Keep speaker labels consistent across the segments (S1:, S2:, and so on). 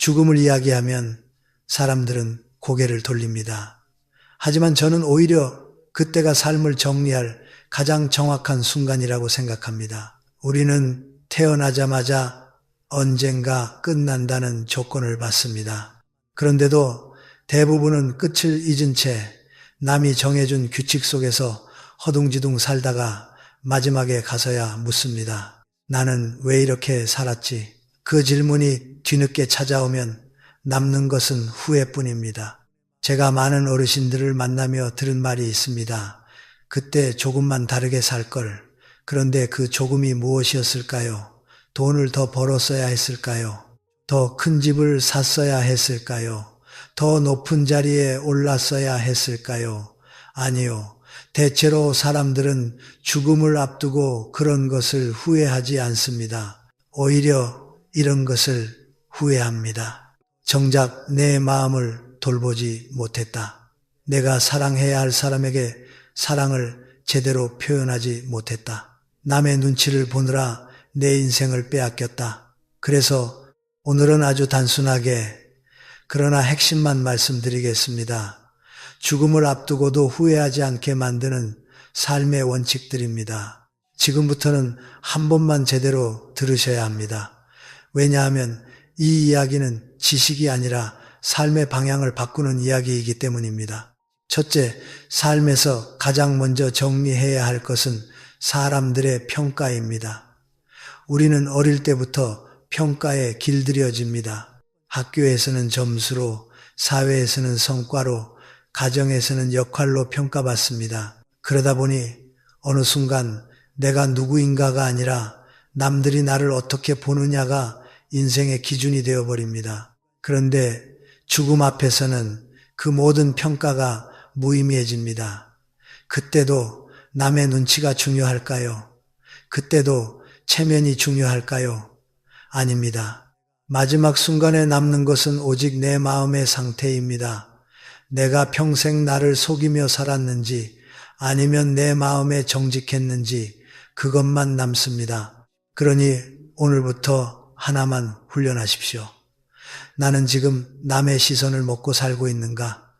S1: 죽음을 이야기하면 사람들은 고개를 돌립니다. 하지만 저는 오히려 그때가 삶을 정리할 가장 정확한 순간이라고 생각합니다. 우리는 태어나자마자 언젠가 끝난다는 조건을 받습니다. 그런데도 대부분은 끝을 잊은 채 남이 정해준 규칙 속에서 허둥지둥 살다가 마지막에 가서야 묻습니다. 나는 왜 이렇게 살았지? 그 질문이 뒤늦게 찾아오면 남는 것은 후회뿐입니다. 제가 많은 어르신들을 만나며 들은 말이 있습니다. 그때 조금만 다르게 살 걸. 그런데 그 조금이 무엇이었을까요? 돈을 더 벌었어야 했을까요? 더 큰 집을 샀어야 했을까요? 더 높은 자리에 올랐어야 했을까요? 아니요. 대체로 사람들은 죽음을 앞두고 그런 것을 후회하지 않습니다. 오히려 이런 것을 후회합니다. 정작 내 마음을 돌보지 못했다. 내가 사랑해야 할 사람에게 사랑을 제대로 표현하지 못했다. 남의 눈치를 보느라 내 인생을 빼앗겼다. 그래서 오늘은 아주 단순하게 그러나 핵심만 말씀드리겠습니다. 죽음을 앞두고도 후회하지 않게 만드는 삶의 원칙들입니다. 지금부터는 한 번만 제대로 들으셔야 합니다. 왜냐하면 이 이야기는 지식이 아니라 삶의 방향을 바꾸는 이야기이기 때문입니다. 첫째, 삶에서 가장 먼저 정리해야 할 것은 사람들의 평가입니다. 우리는 어릴 때부터 평가에 길들여집니다. 학교에서는 점수로, 사회에서는 성과로, 가정에서는 역할로 평가받습니다. 그러다 보니 어느 순간 내가 누구인가가 아니라 남들이 나를 어떻게 보느냐가 인생의 기준이 되어버립니다. 그런데 죽음 앞에서는 그 모든 평가가 무의미해집니다. 그때도 남의 눈치가 중요할까요? 그때도 체면이 중요할까요? 아닙니다. 마지막 순간에 남는 것은 오직 내 마음의 상태입니다. 내가 평생 나를 속이며 살았는지 아니면 내 마음에 정직했는지 그것만 남습니다. 그러니 오늘부터 하나만 훈련하십시오. 나는 지금 남의 시선을 먹고 살고 있는가?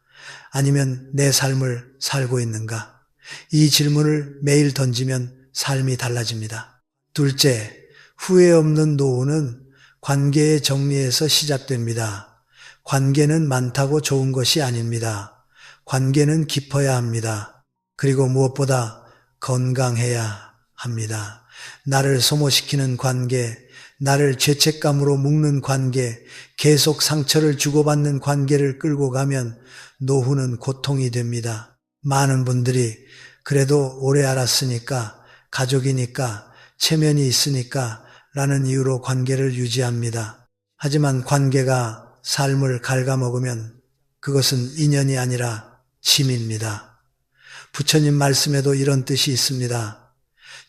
S1: 아니면 내 삶을 살고 있는가? 이 질문을 매일 던지면 삶이 달라집니다. 둘째, 후회 없는 노후는 관계의 정리에서 시작됩니다. 관계는 많다고 좋은 것이 아닙니다. 관계는 깊어야 합니다. 그리고 무엇보다 건강해야 합니다. 나를 소모시키는 관계, 나를 죄책감으로 묶는 관계, 계속 상처를 주고받는 관계를 끌고 가면 노후는 고통이 됩니다. 많은 분들이 그래도 오래 알았으니까, 가족이니까, 체면이 있으니까 라는 이유로 관계를 유지합니다. 하지만 관계가 삶을 갉아먹으면 그것은 인연이 아니라 짐입니다. 부처님 말씀에도 이런 뜻이 있습니다.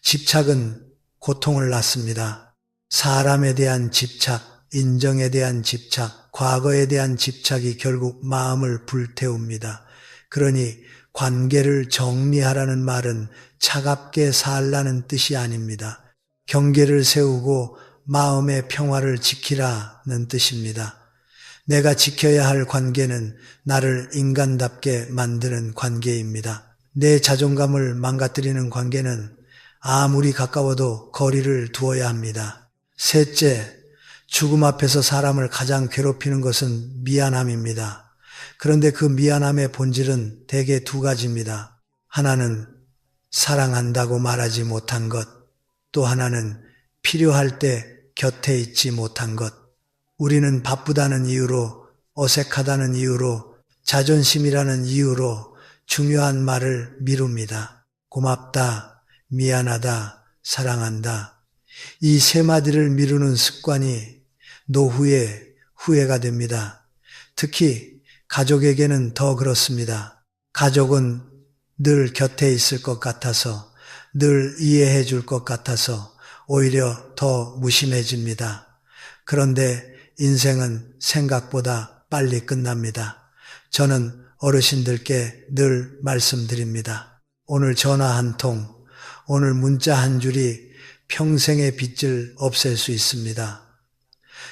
S1: 집착은 고통을 낳습니다. 사람에 대한 집착, 인정에 대한 집착, 과거에 대한 집착이 결국 마음을 불태웁니다. 그러니 관계를 정리하라는 말은 차갑게 살라는 뜻이 아닙니다. 경계를 세우고 마음의 평화를 지키라는 뜻입니다. 내가 지켜야 할 관계는 나를 인간답게 만드는 관계입니다. 내 자존감을 망가뜨리는 관계는 아무리 가까워도 거리를 두어야 합니다. 셋째, 죽음 앞에서 사람을 가장 괴롭히는 것은 미안함입니다. 그런데 그 미안함의 본질은 대개 두 가지입니다. 하나는 사랑한다고 말하지 못한 것, 또 하나는 필요할 때 곁에 있지 못한 것. 우리는 바쁘다는 이유로, 어색하다는 이유로, 자존심이라는 이유로 중요한 말을 미룹니다. 고맙다, 미안하다, 사랑한다. 이 세 마디를 미루는 습관이 노후에 후회가 됩니다. 특히 가족에게는 더 그렇습니다. 가족은 늘 곁에 있을 것 같아서, 늘 이해해 줄 것 같아서 오히려 더 무심해집니다. 그런데 인생은 생각보다 빨리 끝납니다. 저는 어르신들께 늘 말씀드립니다. 오늘 전화 한 통, 오늘 문자 한 줄이 평생의 빚을 없앨 수 있습니다.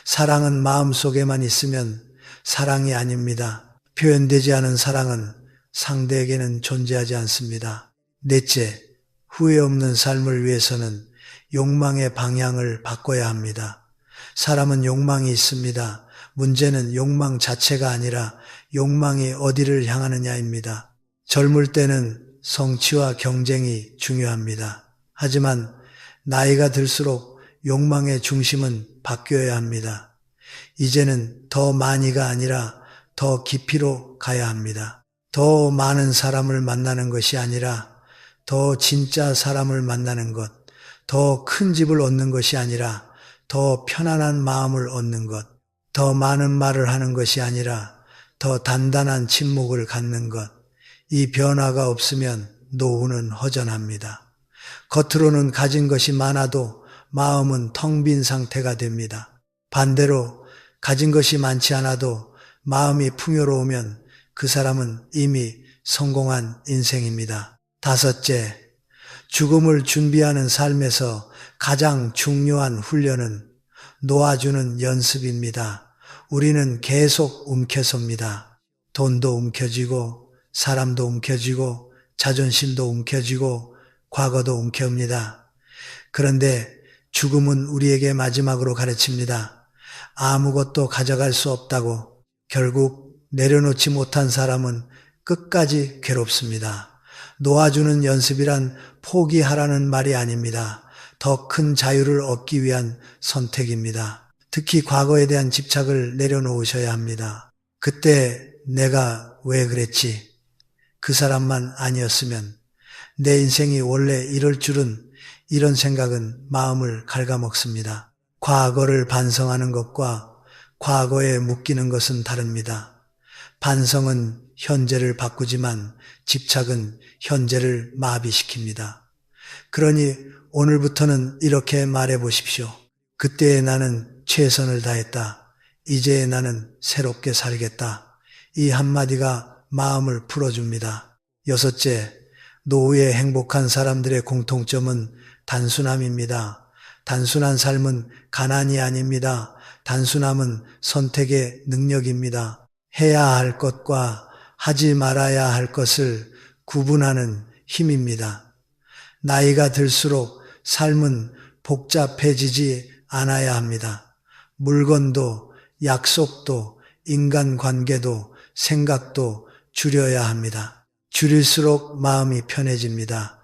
S1: 사랑은 마음속에만 있으면 사랑이 아닙니다. 표현되지 않은 사랑은 상대에게는 존재하지 않습니다. 넷째, 후회 없는 삶을 위해서는 욕망의 방향을 바꿔야 합니다. 사람은 욕망이 있습니다. 문제는 욕망 자체가 아니라 욕망이 어디를 향하느냐입니다. 젊을 때는 성취와 경쟁이 중요합니다. 하지만 나이가 들수록 욕망의 중심은 바뀌어야 합니다. 이제는 더 많이가 아니라 더 깊이로 가야 합니다. 더 많은 사람을 만나는 것이 아니라 더 진짜 사람을 만나는 것, 더 큰 집을 얻는 것이 아니라 더 편안한 마음을 얻는 것, 더 많은 말을 하는 것이 아니라 더 단단한 침묵을 갖는 것. 이 변화가 없으면 노후는 허전합니다. 겉으로는 가진 것이 많아도 마음은 텅 빈 상태가 됩니다. 반대로 가진 것이 많지 않아도 마음이 풍요로우면 그 사람은 이미 성공한 인생입니다. 다섯째, 죽음을 준비하는 삶에서 가장 중요한 훈련은 놓아주는 연습입니다. 우리는 계속 움켜섭니다. 돈도 움켜쥐고 사람도 움켜쥐고 자존심도 움켜쥐고 과거도 움켜옵니다. 그런데 죽음은 우리에게 마지막으로 가르칩니다. 아무것도 가져갈 수 없다고. 결국 내려놓지 못한 사람은 끝까지 괴롭습니다. 놓아주는 연습이란 포기하라는 말이 아닙니다. 더 큰 자유를 얻기 위한 선택입니다. 특히 과거에 대한 집착을 내려놓으셔야 합니다. 그때 내가 왜 그랬지? 그 사람만 아니었으면, 내 인생이 원래 이럴 줄은, 이런 생각은 마음을 갉아먹습니다. 과거를 반성하는 것과 과거에 묶이는 것은 다릅니다. 반성은 현재를 바꾸지만 집착은 현재를 마비시킵니다. 그러니 오늘부터는 이렇게 말해 보십시오. 그때의 나는 최선을 다했다. 이제의 나는 새롭게 살겠다. 이 한마디가 마음을 풀어줍니다. 여섯째, 노후에 행복한 사람들의 공통점은 단순함입니다. 단순한 삶은 가난이 아닙니다. 단순함은 선택의 능력입니다. 해야 할 것과 하지 말아야 할 것을 구분하는 힘입니다. 나이가 들수록 삶은 복잡해지지 않아야 합니다. 물건도, 약속도, 인간관계도, 생각도 줄여야 합니다. 줄일수록 마음이 편해집니다.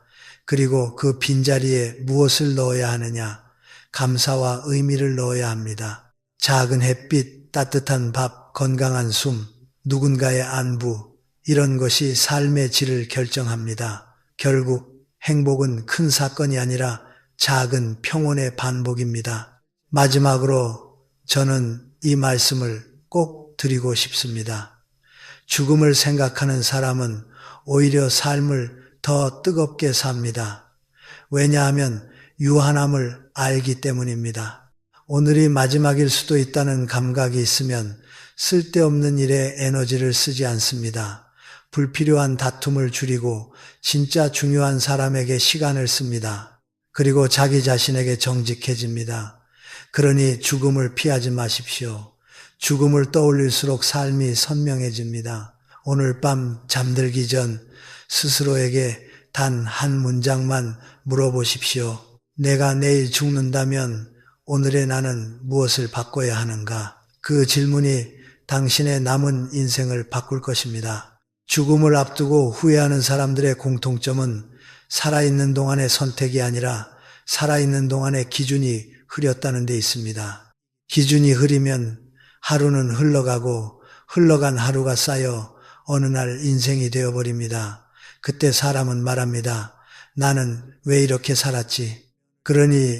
S1: 그리고 그 빈자리에 무엇을 넣어야 하느냐? 감사와 의미를 넣어야 합니다. 작은 햇빛, 따뜻한 밥, 건강한 숨, 누군가의 안부, 이런 것이 삶의 질을 결정합니다. 결국 행복은 큰 사건이 아니라 작은 평온의 반복입니다. 마지막으로 저는 이 말씀을 꼭 드리고 싶습니다. 죽음을 생각하는 사람은 오히려 삶을 더 뜨겁게 삽니다. 왜냐하면 유한함을 알기 때문입니다. 오늘이 마지막일 수도 있다는 감각이 있으면 쓸데없는 일에 에너지를 쓰지 않습니다. 불필요한 다툼을 줄이고 진짜 중요한 사람에게 시간을 씁니다. 그리고 자기 자신에게 정직해집니다. 그러니 죽음을 피하지 마십시오. 죽음을 떠올릴수록 삶이 선명해집니다. 오늘 밤 잠들기 전 스스로에게 단 한 문장만 물어보십시오. 내가 내일 죽는다면 오늘의 나는 무엇을 바꿔야 하는가? 그 질문이 당신의 남은 인생을 바꿀 것입니다. 죽음을 앞두고 후회하는 사람들의 공통점은 살아있는 동안의 선택이 아니라 살아있는 동안의 기준이 흐렸다는 데 있습니다. 기준이 흐리면 하루는 흘러가고 흘러간 하루가 쌓여 어느 날 인생이 되어버립니다. 그때 사람은 말합니다. 나는 왜 이렇게 살았지? 그러니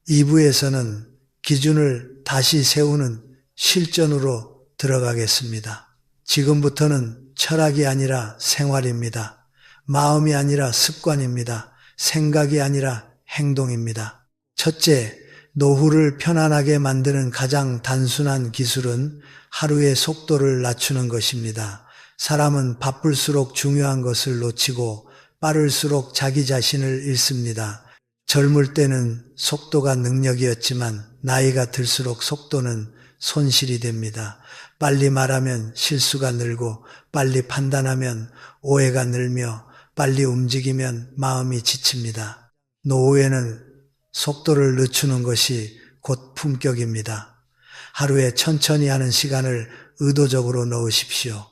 S1: 2부에서는 기준을 다시 세우는 실전으로 들어가겠습니다. 지금부터는 철학이 아니라 생활입니다. 마음이 아니라 습관입니다. 생각이 아니라 행동입니다. 첫째, 노후를 편안하게 만드는 가장 단순한 기술은 하루의 속도를 낮추는 것입니다. 사람은 바쁠수록 중요한 것을 놓치고 빠를수록 자기 자신을 잃습니다. 젊을 때는 속도가 능력이었지만 나이가 들수록 속도는 손실이 됩니다. 빨리 말하면 실수가 늘고 빨리 판단하면 오해가 늘며 빨리 움직이면 마음이 지칩니다. 노후에는 속도를 늦추는 것이 곧 품격입니다. 하루에 천천히 하는 시간을 의도적으로 넣으십시오.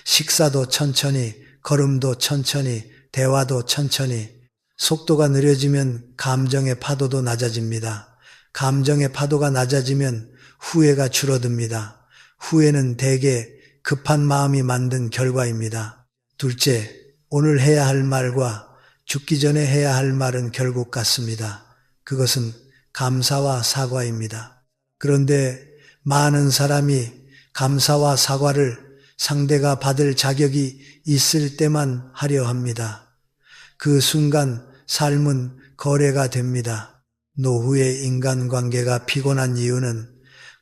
S1: 식사도 천천히, 걸음도 천천히, 대화도 천천히. 속도가 느려지면 감정의 파도도 낮아집니다. 감정의 파도가 낮아지면 후회가 줄어듭니다. 후회는 대개 급한 마음이 만든 결과입니다. 둘째, 오늘 해야 할 말과 죽기 전에 해야 할 말은 결국 같습니다. 그것은 감사와 사과입니다. 그런데 많은 사람이 감사와 사과를 상대가 받을 자격이 있을 때만 하려 합니다. 그 순간 삶은 거래가 됩니다. 노후의 인간관계가 피곤한 이유는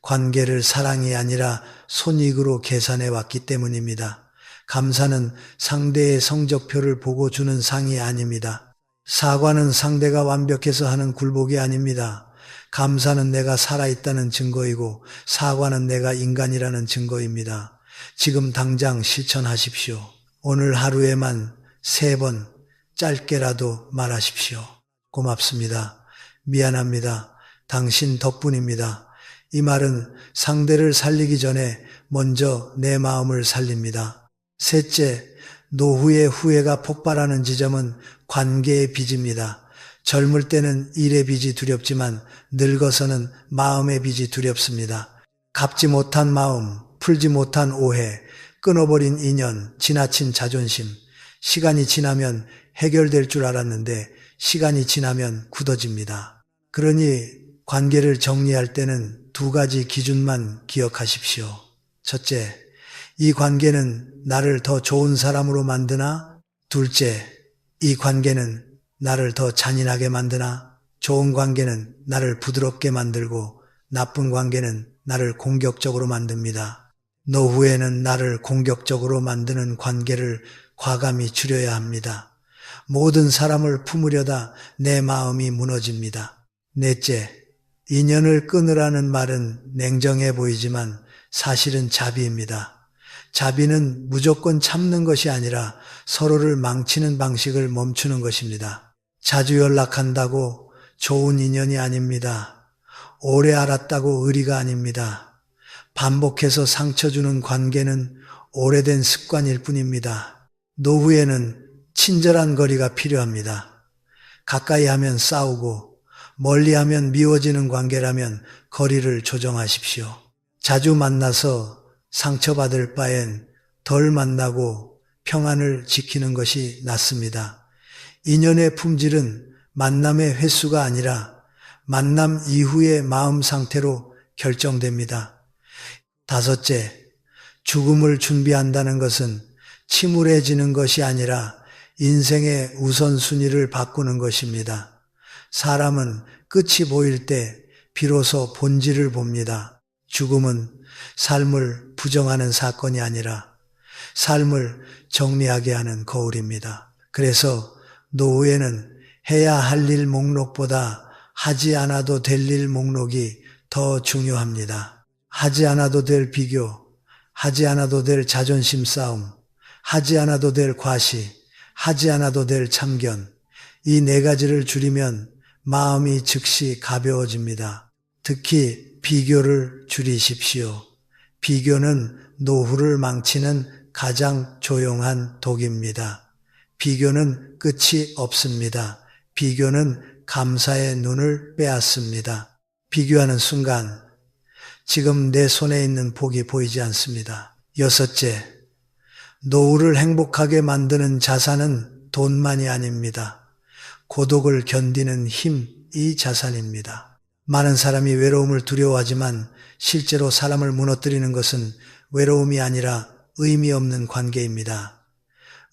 S1: 관계를 사랑이 아니라 손익으로 계산해 왔기 때문입니다. 감사는 상대의 성적표를 보고 주는 상이 아닙니다. 사과는 상대가 완벽해서 하는 굴복이 아닙니다. 감사는 내가 살아있다는 증거이고 사과는 내가 인간이라는 증거입니다. 지금 당장 실천하십시오. 오늘 하루에만 3번 짧게라도 말하십시오. 고맙습니다. 미안합니다. 당신 덕분입니다. 이 말은 상대를 살리기 전에 먼저 내 마음을 살립니다. 셋째, 노후의 후회가 폭발하는 지점은 관계의 빚입니다. 젊을 때는 일의 빚이 두렵지만 늙어서는 마음의 빚이 두렵습니다. 갚지 못한 마음, 풀지 못한 오해, 끊어버린 인연, 지나친 자존심. 시간이 지나면 해결될 줄 알았는데 시간이 지나면 굳어집니다. 그러니 관계를 정리할 때는 2가지 기준만 기억하십시오. 첫째, 이 관계는 나를 더 좋은 사람으로 만드나? 둘째, 이 관계는 나를 더 잔인하게 만드나? 좋은 관계는 나를 부드럽게 만들고 나쁜 관계는 나를 공격적으로 만듭니다. 노후에는 나를 공격적으로 만드는 관계를 과감히 줄여야 합니다. 모든 사람을 품으려다 내 마음이 무너집니다. 넷째, 인연을 끊으라는 말은 냉정해 보이지만 사실은 자비입니다. 자비는 무조건 참는 것이 아니라 서로를 망치는 방식을 멈추는 것입니다. 자주 연락한다고 좋은 인연이 아닙니다. 오래 알았다고 의리가 아닙니다. 반복해서 상처 주는 관계는 오래된 습관일 뿐입니다. 노후에는 친절한 거리가 필요합니다. 가까이 하면 싸우고 멀리 하면 미워지는 관계라면 거리를 조정하십시오. 자주 만나서 상처받을 바엔 덜 만나고 평안을 지키는 것이 낫습니다. 인연의 품질은 만남의 횟수가 아니라 만남 이후의 마음 상태로 결정됩니다. 다섯째, 죽음을 준비한다는 것은 침울해지는 것이 아니라 인생의 우선순위를 바꾸는 것입니다. 사람은 끝이 보일 때 비로소 본질을 봅니다. 죽음은 삶을 부정하는 사건이 아니라 삶을 정리하게 하는 거울입니다. 그래서 노후에는 해야 할 일 목록보다 하지 않아도 될 일 목록이 더 중요합니다. 하지 않아도 될 비교, 하지 않아도 될 자존심 싸움, 하지 않아도 될 과시, 하지 않아도 될 참견. 이 4가지를 줄이면 마음이 즉시 가벼워집니다. 특히 비교를 줄이십시오. 비교는 노후를 망치는 가장 조용한 독입니다. 비교는 끝이 없습니다. 비교는 감사의 눈을 빼앗습니다. 비교하는 순간 지금 내 손에 있는 복이 보이지 않습니다. 여섯째, 노후를 행복하게 만드는 자산은 돈만이 아닙니다. 고독을 견디는 힘이 자산입니다. 많은 사람이 외로움을 두려워하지만 실제로 사람을 무너뜨리는 것은 외로움이 아니라 의미 없는 관계입니다.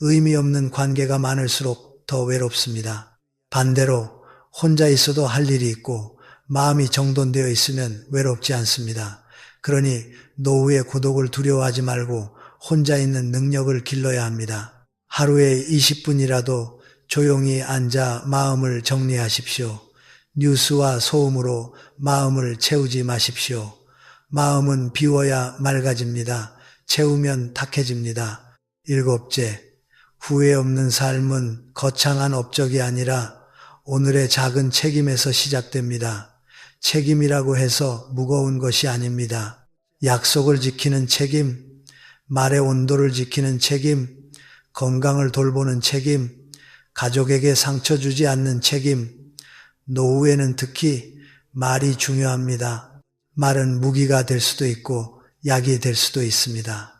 S1: 의미 없는 관계가 많을수록 더 외롭습니다. 반대로 혼자 있어도 할 일이 있고 마음이 정돈되어 있으면 외롭지 않습니다. 그러니 노후의 고독을 두려워하지 말고 혼자 있는 능력을 길러야 합니다. 하루에 20분이라도 조용히 앉아 마음을 정리하십시오. 뉴스와 소음으로 마음을 채우지 마십시오. 마음은 비워야 맑아집니다. 채우면 탁해집니다. 일곱째, 후회 없는 삶은 거창한 업적이 아니라 오늘의 작은 책임에서 시작됩니다. 책임이라고 해서 무거운 것이 아닙니다. 약속을 지키는 책임, 말의 온도를 지키는 책임, 건강을 돌보는 책임, 가족에게 상처 주지 않는 책임, 노후에는 특히 말이 중요합니다. 말은 무기가 될 수도 있고 약이 될 수도 있습니다.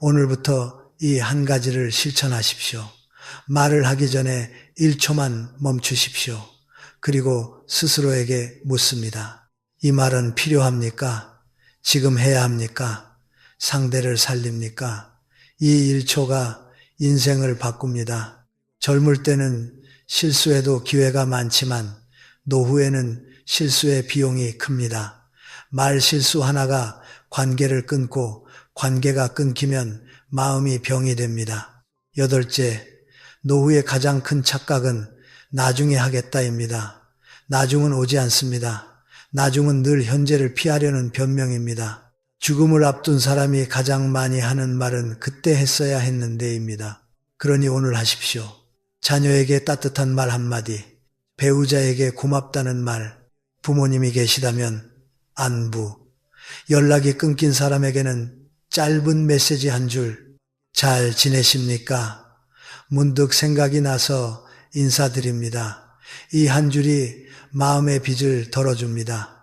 S1: 오늘부터 이 한 가지를 실천하십시오. 말을 하기 전에 1초만 멈추십시오. 그리고 스스로에게 묻습니다. 이 말은 필요합니까? 지금 해야 합니까? 상대를 살립니까? 이 1초가 인생을 바꿉니다. 젊을 때는 실수해도 기회가 많지만 노후에는 실수의 비용이 큽니다. 말 실수 하나가 관계를 끊고 관계가 끊기면 마음이 병이 됩니다. 여덟째, 노후의 가장 큰 착각은 나중에 하겠다입니다. 나중은 오지 않습니다. 나중은 늘 현재를 피하려는 변명입니다. 죽음을 앞둔 사람이 가장 많이 하는 말은 그때 했어야 했는데입니다. 그러니 오늘 하십시오. 자녀에게 따뜻한 말 한마디, 배우자에게 고맙다는 말, 부모님이 계시다면 안부, 연락이 끊긴 사람에게는 짧은 메시지 한 줄, 잘 지내십니까? 문득 생각이 나서 인사드립니다. 이 한 줄이 마음의 빚을 덜어줍니다.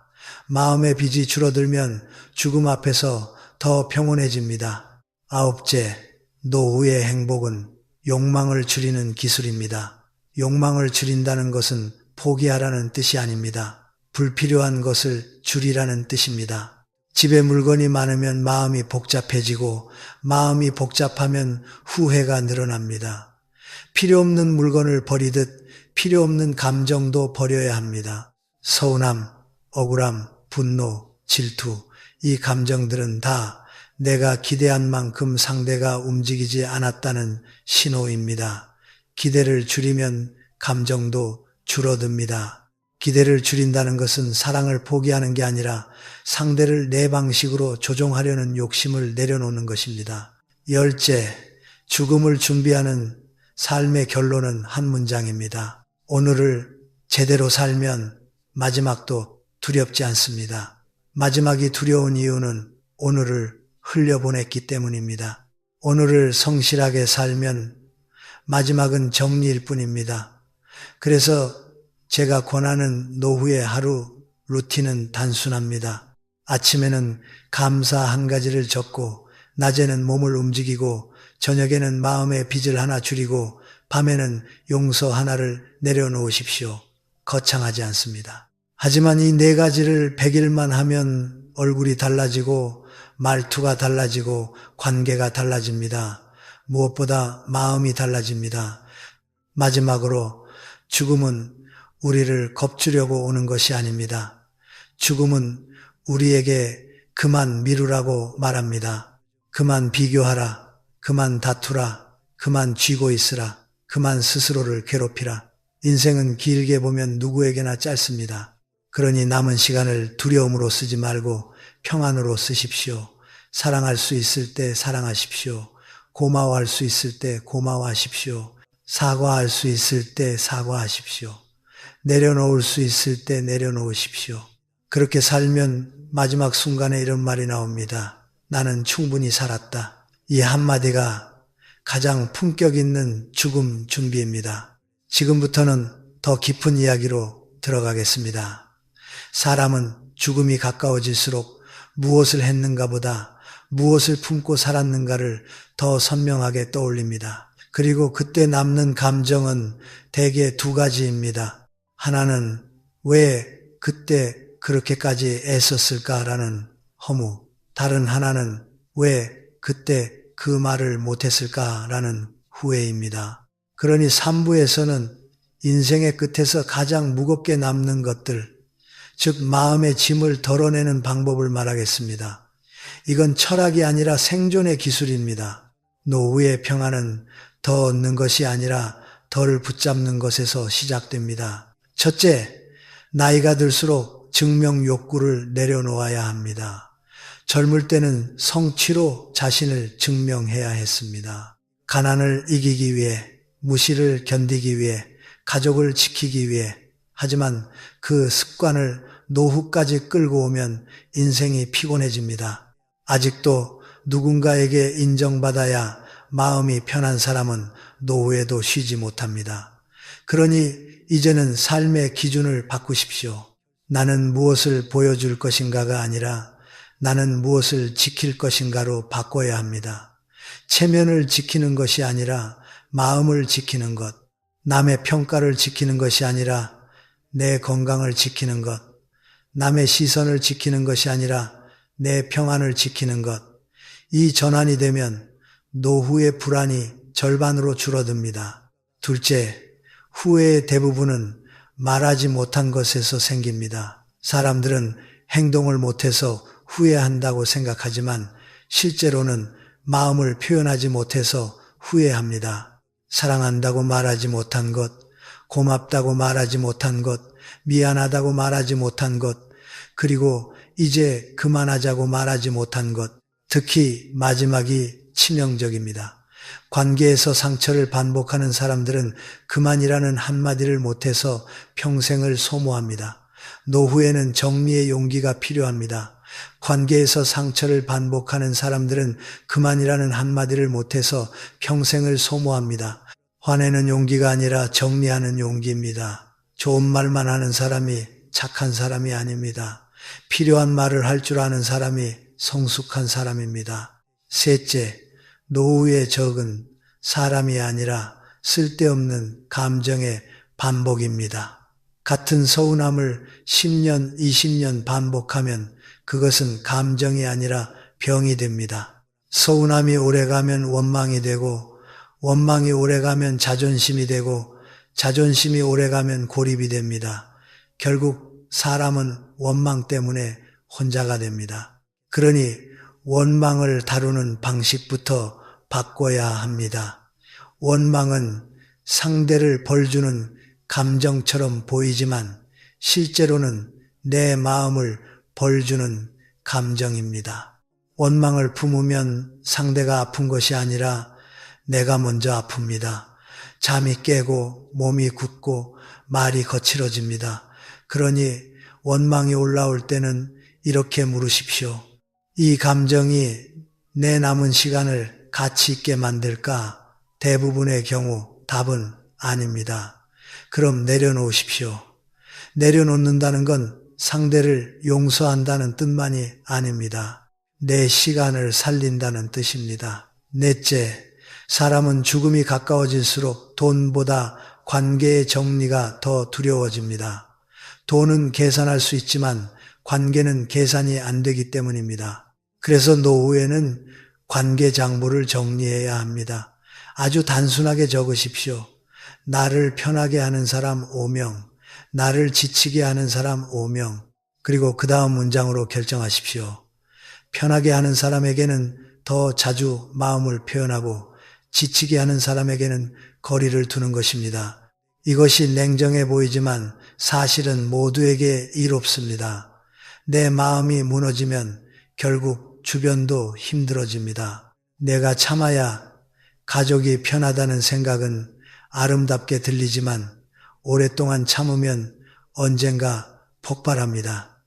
S1: 마음의 빚이 줄어들면 죽음 앞에서 더 평온해집니다. 아홉째, 노후의 행복은 욕망을 줄이는 기술입니다. 욕망을 줄인다는 것은 포기하라는 뜻이 아닙니다. 불필요한 것을 줄이라는 뜻입니다. 집에 물건이 많으면 마음이 복잡해지고 마음이 복잡하면 후회가 늘어납니다. 필요 없는 물건을 버리듯 필요 없는 감정도 버려야 합니다. 서운함, 억울함, 분노, 질투, 이 감정들은 다 내가 기대한 만큼 상대가 움직이지 않았다는 신호입니다. 기대를 줄이면 감정도 줄어듭니다. 기대를 줄인다는 것은 사랑을 포기하는 게 아니라 상대를 내 방식으로 조종하려는 욕심을 내려놓는 것입니다. 열째, 죽음을 준비하는 삶의 결론은 한 문장입니다. 오늘을 제대로 살면 마지막도 두렵지 않습니다. 마지막이 두려운 이유는 오늘을 흘려보냈기 때문입니다. 오늘을 성실하게 살면 마지막은 정리일 뿐입니다. 그래서 제가 권하는 노후의 하루 루틴은 단순합니다. 아침에는 감사 한 가지를 적고 낮에는 몸을 움직이고 저녁에는 마음의 빚을 하나 줄이고 밤에는 용서 하나를 내려놓으십시오. 거창하지 않습니다. 하지만 이 네 가지를 100일만 하면 얼굴이 달라지고 말투가 달라지고 관계가 달라집니다. 무엇보다 마음이 달라집니다. 마지막으로 죽음은 우리를 겁주려고 오는 것이 아닙니다. 죽음은 우리에게 그만 미루라고 말합니다. 그만 비교하라. 그만 다투라. 그만 쥐고 있으라. 그만 스스로를 괴롭히라. 인생은 길게 보면 누구에게나 짧습니다. 그러니 남은 시간을 두려움으로 쓰지 말고 평안으로 쓰십시오. 사랑할 수 있을 때 사랑하십시오. 고마워할 수 있을 때 고마워하십시오. 사과할 수 있을 때 사과하십시오. 내려놓을 수 있을 때 내려놓으십시오. 그렇게 살면 마지막 순간에 이런 말이 나옵니다. 나는 충분히 살았다. 이 한마디가 가장 품격 있는 죽음 준비입니다. 지금부터는 더 깊은 이야기로 들어가겠습니다. 사람은 죽음이 가까워질수록 무엇을 했는가 보다 무엇을 품고 살았는가를 더 선명하게 떠올립니다. 그리고 그때 남는 감정은 대개 두 가지입니다. 하나는 왜 그때 그렇게까지 애썼을까라는 허무, 다른 하나는 왜 그때 그 말을 못했을까라는 후회입니다. 그러니 3부에서는 인생의 끝에서 가장 무겁게 남는 것들, 즉 마음의 짐을 덜어내는 방법을 말하겠습니다. 이건 철학이 아니라 생존의 기술입니다. 노후의 평안은 더 얻는 것이 아니라 덜 붙잡는 것에서 시작됩니다. 첫째, 나이가 들수록 증명 욕구를 내려놓아야 합니다. 젊을 때는 성취로 자신을 증명해야 했습니다. 가난을 이기기 위해, 무시를 견디기 위해, 가족을 지키기 위해. 하지만 그 습관을 노후까지 끌고 오면 인생이 피곤해집니다. 아직도 누군가에게 인정받아야 마음이 편한 사람은 노후에도 쉬지 못합니다. 그러니 이제는 삶의 기준을 바꾸십시오. 나는 무엇을 보여줄 것인가가 아니라 나는 무엇을 지킬 것인가로 바꿔야 합니다. 체면을 지키는 것이 아니라 마음을 지키는 것, 남의 평가를 지키는 것이 아니라 내 건강을 지키는 것, 남의 시선을 지키는 것이 아니라 내 평안을 지키는 것, 이 전환이 되면 노후의 불안이 절반으로 줄어듭니다. 둘째, 후회의 대부분은 말하지 못한 것에서 생깁니다. 사람들은 행동을 못해서 후회한다고 생각하지만 실제로는 마음을 표현하지 못해서 후회합니다. 사랑한다고 말하지 못한 것, 고맙다고 말하지 못한 것, 미안하다고 말하지 못한 것, 그리고 이제 그만하자고 말하지 못한 것, 특히 마지막이 치명적입니다. 관계에서 상처를 반복하는 사람들은 그만이라는 한마디를 못해서 평생을 소모합니다. 노후에는 정리의 용기가 필요합니다. 관계에서 상처를 반복하는 사람들은 그만이라는 한마디를 못해서 평생을 소모합니다. 화내는 용기가 아니라 정리하는 용기입니다. 좋은 말만 하는 사람이 착한 사람이 아닙니다. 필요한 말을 할 줄 아는 사람이 성숙한 사람입니다. 셋째, 노후의 적은 사람이 아니라 쓸데없는 감정의 반복입니다. 같은 서운함을 10년, 20년 반복하면 그것은 감정이 아니라 병이 됩니다. 서운함이 오래가면 원망이 되고, 원망이 오래가면 자존심이 되고, 자존심이 오래가면 고립이 됩니다. 결국 사람은 원망 때문에 혼자가 됩니다. 그러니 원망을 다루는 방식부터 바꿔야 합니다. 원망은 상대를 벌주는 감정처럼 보이지만 실제로는 내 마음을 벌주는 감정입니다. 원망을 품으면 상대가 아픈 것이 아니라 내가 먼저 아픕니다. 잠이 깨고 몸이 굳고 말이 거칠어집니다. 그러니 원망이 올라올 때는 이렇게 물으십시오. 이 감정이 내 남은 시간을 가치 있게 만들까? 대부분의 경우 답은 아닙니다. 그럼 내려놓으십시오. 내려놓는다는 건 상대를 용서한다는 뜻만이 아닙니다. 내 시간을 살린다는 뜻입니다. 넷째, 사람은 죽음이 가까워질수록 돈보다 관계의 정리가 더 두려워집니다. 돈은 계산할 수 있지만 관계는 계산이 안 되기 때문입니다. 그래서 노후에는 관계 장부를 정리해야 합니다. 아주 단순하게 적으십시오. 나를 편하게 하는 사람 5명, 나를 지치게 하는 사람 5명, 그리고 그 다음 문장으로 결정하십시오. 편하게 하는 사람에게는 더 자주 마음을 표현하고 지치게 하는 사람에게는 거리를 두는 것입니다. 이것이 냉정해 보이지만 사실은 모두에게 이롭습니다. 내 마음이 무너지면 결국 주변도 힘들어집니다. 내가 참아야 가족이 편하다는 생각은 아름답게 들리지만 오랫동안 참으면 언젠가 폭발합니다.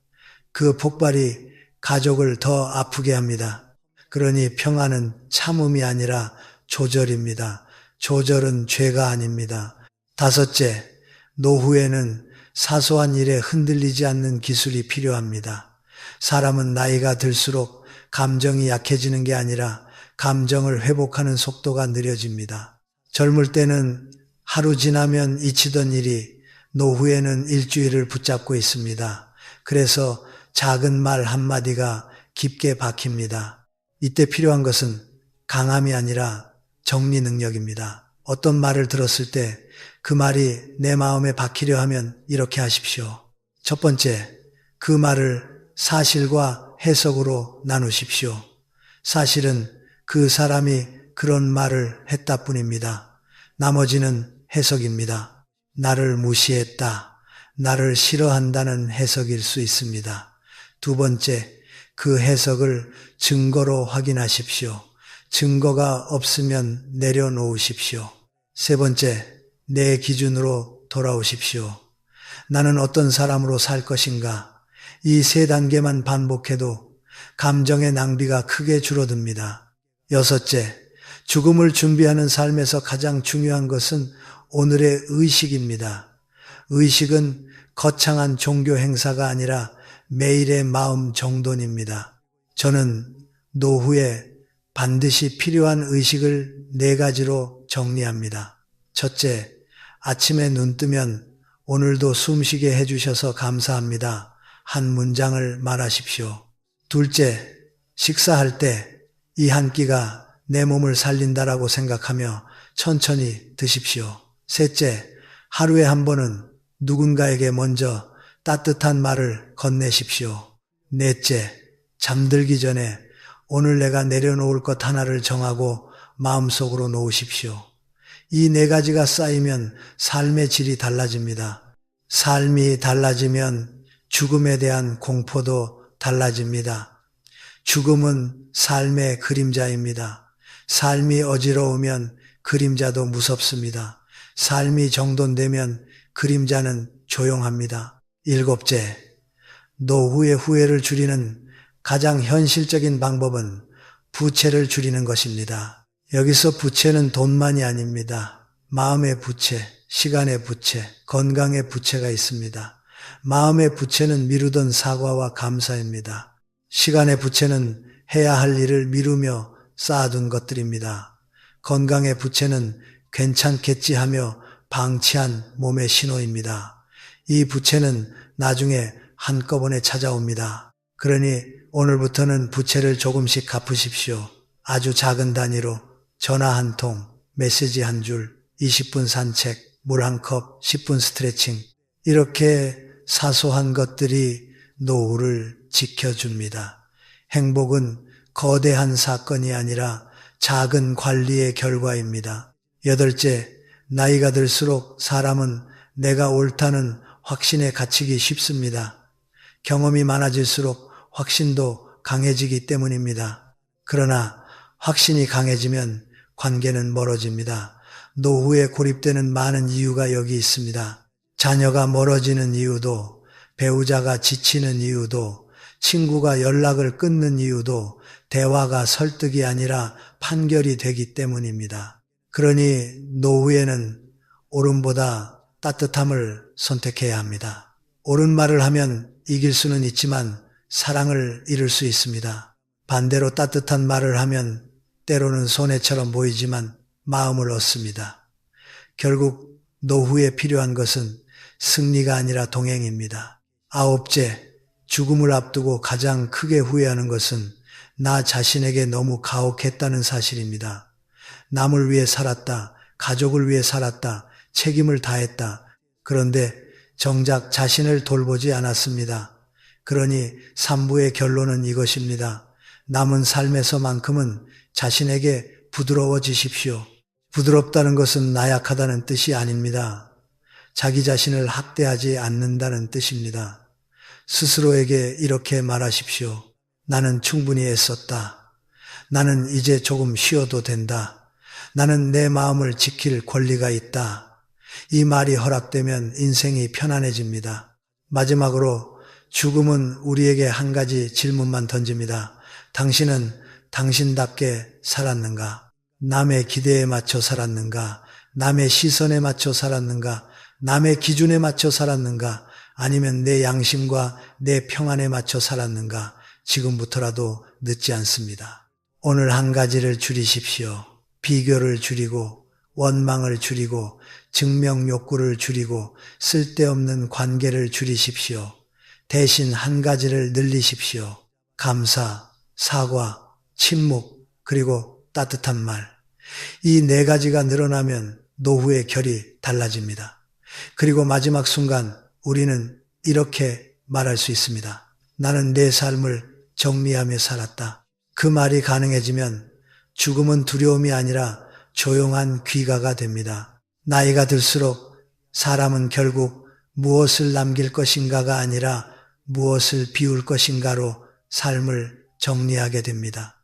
S1: 그 폭발이 가족을 더 아프게 합니다. 그러니 평안은 참음이 아니라 조절입니다. 조절은 죄가 아닙니다. 다섯째, 노후에는 사소한 일에 흔들리지 않는 기술이 필요합니다. 사람은 나이가 들수록 감정이 약해지는 게 아니라 감정을 회복하는 속도가 느려집니다. 젊을 때는 하루 지나면 잊히던 일이 노후에는 일주일을 붙잡고 있습니다. 그래서 작은 말 한마디가 깊게 박힙니다. 이때 필요한 것은 강함이 아니라 정리 능력입니다. 어떤 말을 들었을 때 그 말이 내 마음에 박히려 하면 이렇게 하십시오. 첫 번째, 그 말을 사실과 해석으로 나누십시오. 사실은 그 사람이 그런 말을 했다 뿐입니다. 나머지는 해석입니다. 나를 무시했다. 나를 싫어한다는 해석일 수 있습니다. 두 번째, 그 해석을 증거로 확인하십시오. 증거가 없으면 내려놓으십시오. 세 번째, 내 기준으로 돌아오십시오. 나는 어떤 사람으로 살 것인가? 이 세 단계만 반복해도 감정의 낭비가 크게 줄어듭니다. 여섯째, 죽음을 준비하는 삶에서 가장 중요한 것은 오늘의 의식입니다. 의식은 거창한 종교 행사가 아니라 매일의 마음 정돈입니다. 저는 노후에 반드시 필요한 의식을 네 가지로 정리합니다. 첫째, 아침에 눈 뜨면 오늘도 숨쉬게 해주셔서 감사합니다. 한 문장을 말하십시오. 둘째, 식사할 때 이 한 끼가 내 몸을 살린다라고 생각하며 천천히 드십시오. 셋째, 하루에 한 번은 누군가에게 먼저 따뜻한 말을 건네십시오. 넷째, 잠들기 전에 오늘 내가 내려놓을 것 하나를 정하고 마음속으로 놓으십시오. 이 네 가지가 쌓이면 삶의 질이 달라집니다. 삶이 달라지면 죽음에 대한 공포도 달라집니다. 죽음은 삶의 그림자입니다. 삶이 어지러우면 그림자도 무섭습니다. 삶이 정돈되면 그림자는 조용합니다. 일곱째, 노후의 후회를 줄이는 가장 현실적인 방법은 부채를 줄이는 것입니다. 여기서 부채는 돈만이 아닙니다. 마음의 부채, 시간의 부채, 건강의 부채가 있습니다. 마음의 부채는 미루던 사과와 감사입니다. 시간의 부채는 해야 할 일을 미루며 쌓아둔 것들입니다. 건강의 부채는 괜찮겠지 하며 방치한 몸의 신호입니다. 이 부채는 나중에 한꺼번에 찾아옵니다. 그러니 오늘부터는 부채를 조금씩 갚으십시오. 아주 작은 단위로 전화 한 통, 메시지 한 줄, 20분 산책, 물 한 컵, 10분 스트레칭. 이렇게 사소한 것들이 노후를 지켜줍니다. 행복은 거대한 사건이 아니라 작은 관리의 결과입니다. 여덟째, 나이가 들수록 사람은 내가 옳다는 확신에 갇히기 쉽습니다. 경험이 많아질수록 확신도 강해지기 때문입니다. 그러나 확신이 강해지면 관계는 멀어집니다. 노후에 고립되는 많은 이유가 여기 있습니다. 자녀가 멀어지는 이유도, 배우자가 지치는 이유도, 친구가 연락을 끊는 이유도 대화가 설득이 아니라 판결이 되기 때문입니다. 그러니 노후에는 옳음보다 따뜻함을 선택해야 합니다. 옳은 말을 하면 이길 수는 있지만 사랑을 잃을 수 있습니다. 반대로 따뜻한 말을 하면 때로는 손해처럼 보이지만 마음을 얻습니다. 결국 노후에 필요한 것은 승리가 아니라 동행입니다. 아홉째, 죽음을 앞두고 가장 크게 후회하는 것은 나 자신에게 너무 가혹했다는 사실입니다. 남을 위해 살았다, 가족을 위해 살았다, 책임을 다했다. 그런데 정작 자신을 돌보지 않았습니다. 그러니 3부의 결론은 이것입니다. 남은 삶에서만큼은 자신에게 부드러워지십시오. 부드럽다는 것은 나약하다는 뜻이 아닙니다. 자기 자신을 학대하지 않는다는 뜻입니다. 스스로에게 이렇게 말하십시오. 나는 충분히 애썼다. 나는 이제 조금 쉬어도 된다. 나는 내 마음을 지킬 권리가 있다. 이 말이 허락되면 인생이 편안해집니다. 마지막으로 죽음은 우리에게 한 가지 질문만 던집니다. 당신은 당신답게 살았는가? 남의 기대에 맞춰 살았는가? 남의 시선에 맞춰 살았는가? 남의 기준에 맞춰 살았는가? 아니면 내 양심과 내 평안에 맞춰 살았는가? 지금부터라도 늦지 않습니다. 오늘 한 가지를 줄이십시오. 비교를 줄이고 원망을 줄이고 증명 욕구를 줄이고 쓸데없는 관계를 줄이십시오. 대신 한 가지를 늘리십시오. 감사, 사과, 침묵, 그리고 따뜻한 말. 이 네 가지가 늘어나면 노후의 결이 달라집니다. 그리고 마지막 순간 우리는 이렇게 말할 수 있습니다. 나는 내 삶을 정리하며 살았다. 그 말이 가능해지면 죽음은 두려움이 아니라 조용한 귀가가 됩니다. 나이가 들수록 사람은 결국 무엇을 남길 것인가가 아니라 무엇을 비울 것인가로 삶을 정리하게 됩니다.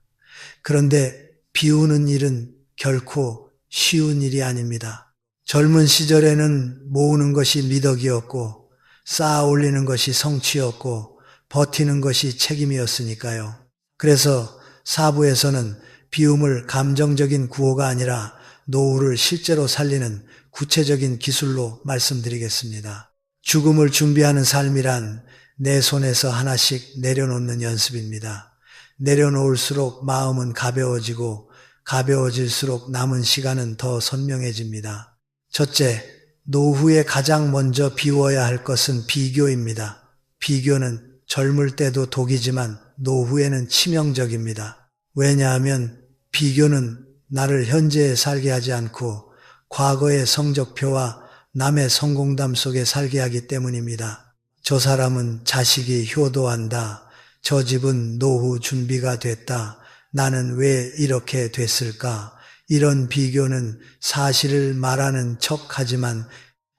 S1: 그런데 비우는 일은 결코 쉬운 일이 아닙니다. 젊은 시절에는 모으는 것이 미덕이었고 쌓아 올리는 것이 성취였고 버티는 것이 책임이었으니까요. 그래서 사부에서는 비움을 감정적인 구호가 아니라 노후를 실제로 살리는 구체적인 기술로 말씀드리겠습니다. 죽음을 준비하는 삶이란 내 손에서 하나씩 내려놓는 연습입니다. 내려놓을수록 마음은 가벼워지고 가벼워질수록 남은 시간은 더 선명해집니다. 첫째, 노후에 가장 먼저 비워야 할 것은 비교입니다. 비교는 젊을 때도 독이지만 노후에는 치명적입니다. 왜냐하면 비교는 나를 현재에 살게 하지 않고 과거의 성적표와 남의 성공담 속에 살게 하기 때문입니다. 저 사람은 자식이 효도한다. 저 집은 노후 준비가 됐다. 나는 왜 이렇게 됐을까? 이런 비교는 사실을 말하는 척하지만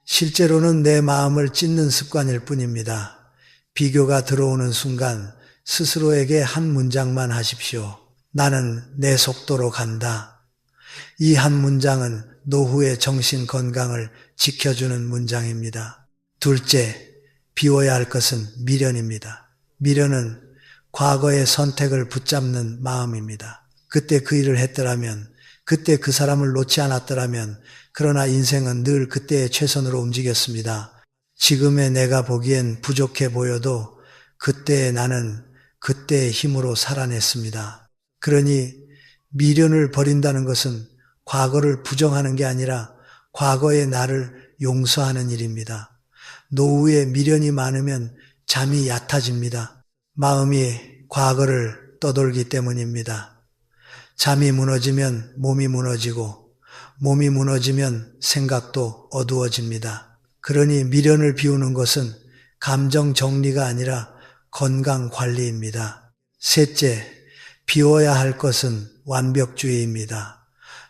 S1: 실제로는 내 마음을 찢는 습관일 뿐입니다. 비교가 들어오는 순간 스스로에게 한 문장만 하십시오. 나는 내 속도로 간다. 이 한 문장은 노후의 정신 건강을 지켜주는 문장입니다. 둘째, 비워야 할 것은 미련입니다. 미련은 과거의 선택을 붙잡는 마음입니다. 그때 그 일을 했더라면, 그때 그 사람을 놓지 않았더라면, 그러나 인생은 늘 그때의 최선으로 움직였습니다. 지금의 내가 보기엔 부족해 보여도 그때의 나는 그때의 힘으로 살아냈습니다. 그러니 미련을 버린다는 것은 과거를 부정하는 게 아니라 과거의 나를 용서하는 일입니다. 노후에 미련이 많으면 잠이 얕아집니다. 마음이 과거를 떠돌기 때문입니다. 잠이 무너지면 몸이 무너지고 몸이 무너지면 생각도 어두워집니다. 그러니 미련을 비우는 것은 감정 정리가 아니라 건강 관리입니다. 셋째, 비워야 할 것은 완벽주의입니다.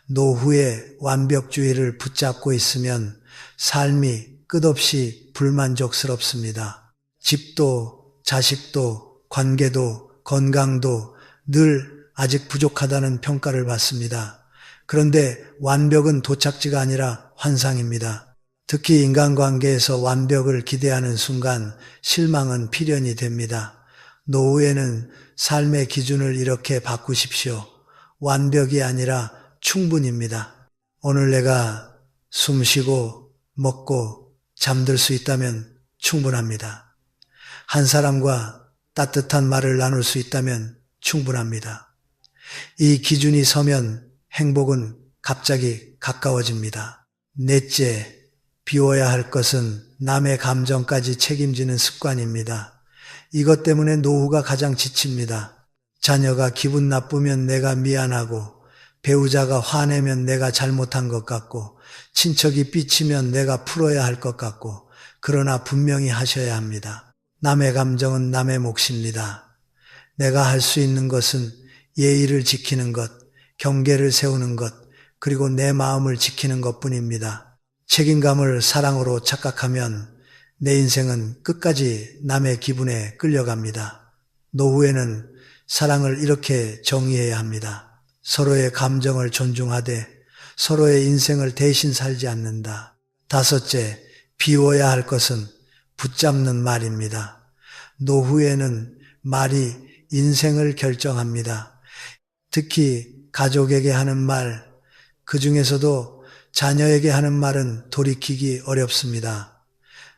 S1: 노후에 완벽주의를 붙잡고 있으면 삶이 끝없이 불만족스럽습니다. 집도, 자식도, 관계도, 건강도 늘 아직 부족하다는 평가를 받습니다. 그런데 완벽은 도착지가 아니라 환상입니다. 특히 인간관계에서 완벽을 기대하는 순간 실망은 필연이 됩니다. 노후에는 삶의 기준을 이렇게 바꾸십시오. 완벽이 아니라 충분입니다. 오늘 내가 숨 쉬고 먹고 잠들 수 있다면 충분합니다. 한 사람과 따뜻한 말을 나눌 수 있다면 충분합니다. 이 기준이 서면 행복은 갑자기 가까워집니다. 넷째, 비워야 할 것은 남의 감정까지 책임지는 습관입니다. 이것 때문에 노후가 가장 지칩니다. 자녀가 기분 나쁘면 내가 미안하고 배우자가 화내면 내가 잘못한 것 같고 친척이 삐치면 내가 풀어야 할 것 같고 그러나 분명히 하셔야 합니다. 남의 감정은 남의 몫입니다. 내가 할 수 있는 것은 예의를 지키는 것, 경계를 세우는 것, 그리고 내 마음을 지키는 것뿐입니다. 책임감을 사랑으로 착각하면 내 인생은 끝까지 남의 기분에 끌려갑니다. 노후에는 사랑을 이렇게 정의해야 합니다. 서로의 감정을 존중하되 서로의 인생을 대신 살지 않는다. 다섯째, 비워야 할 것은 붙잡는 말입니다. 노후에는 말이 인생을 결정합니다. 특히 가족에게 하는 말, 그 중에서도 자녀에게 하는 말은 돌이키기 어렵습니다.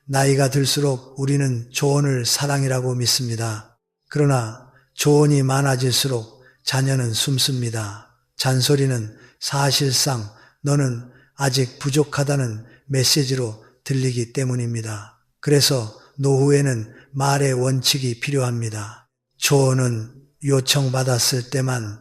S1: 나이가 들수록 우리는 조언을 사랑이라고 믿습니다. 그러나 조언이 많아질수록 자녀는 숨습니다. 잔소리는 사실상 너는 아직 부족하다는 메시지로 들리기 때문입니다. 그래서 노후에는 말의 원칙이 필요합니다. 조언은 요청받았을 때만,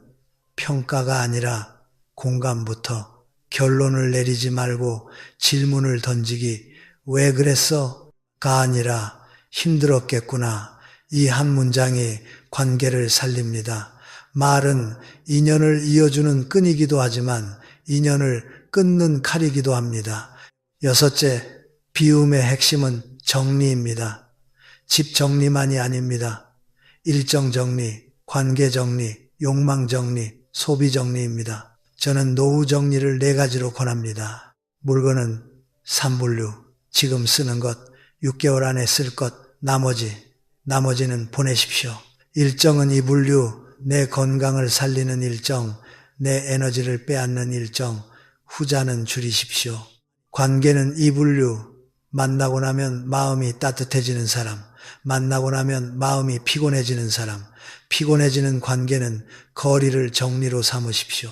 S1: 평가가 아니라 공감부터. 결론을 내리지 말고 질문을 던지기, 왜 그랬어? 가 아니라 힘들었겠구나. 이 한 문장이 관계를 살립니다. 말은 인연을 이어주는 끈이기도 하지만 인연을 끊는 칼이기도 합니다. 여섯째, 비움의 핵심은 정리입니다. 집 정리만이 아닙니다. 일정 정리, 관계 정리, 욕망 정리, 소비 정리입니다. 저는 노후 정리를 4가지로 권합니다. 물건은 3분류, 지금 쓰는 것, 6개월 안에 쓸 것, 나머지는 보내십시오. 일정은 2분류, 내 건강을 살리는 일정, 내 에너지를 빼앗는 일정, 후자는 줄이십시오. 관계는 2분류, 만나고 나면 마음이 따뜻해지는 사람, 만나고 나면 마음이 피곤해지는 사람, 피곤해지는 관계는 거리를 정리로 삼으십시오.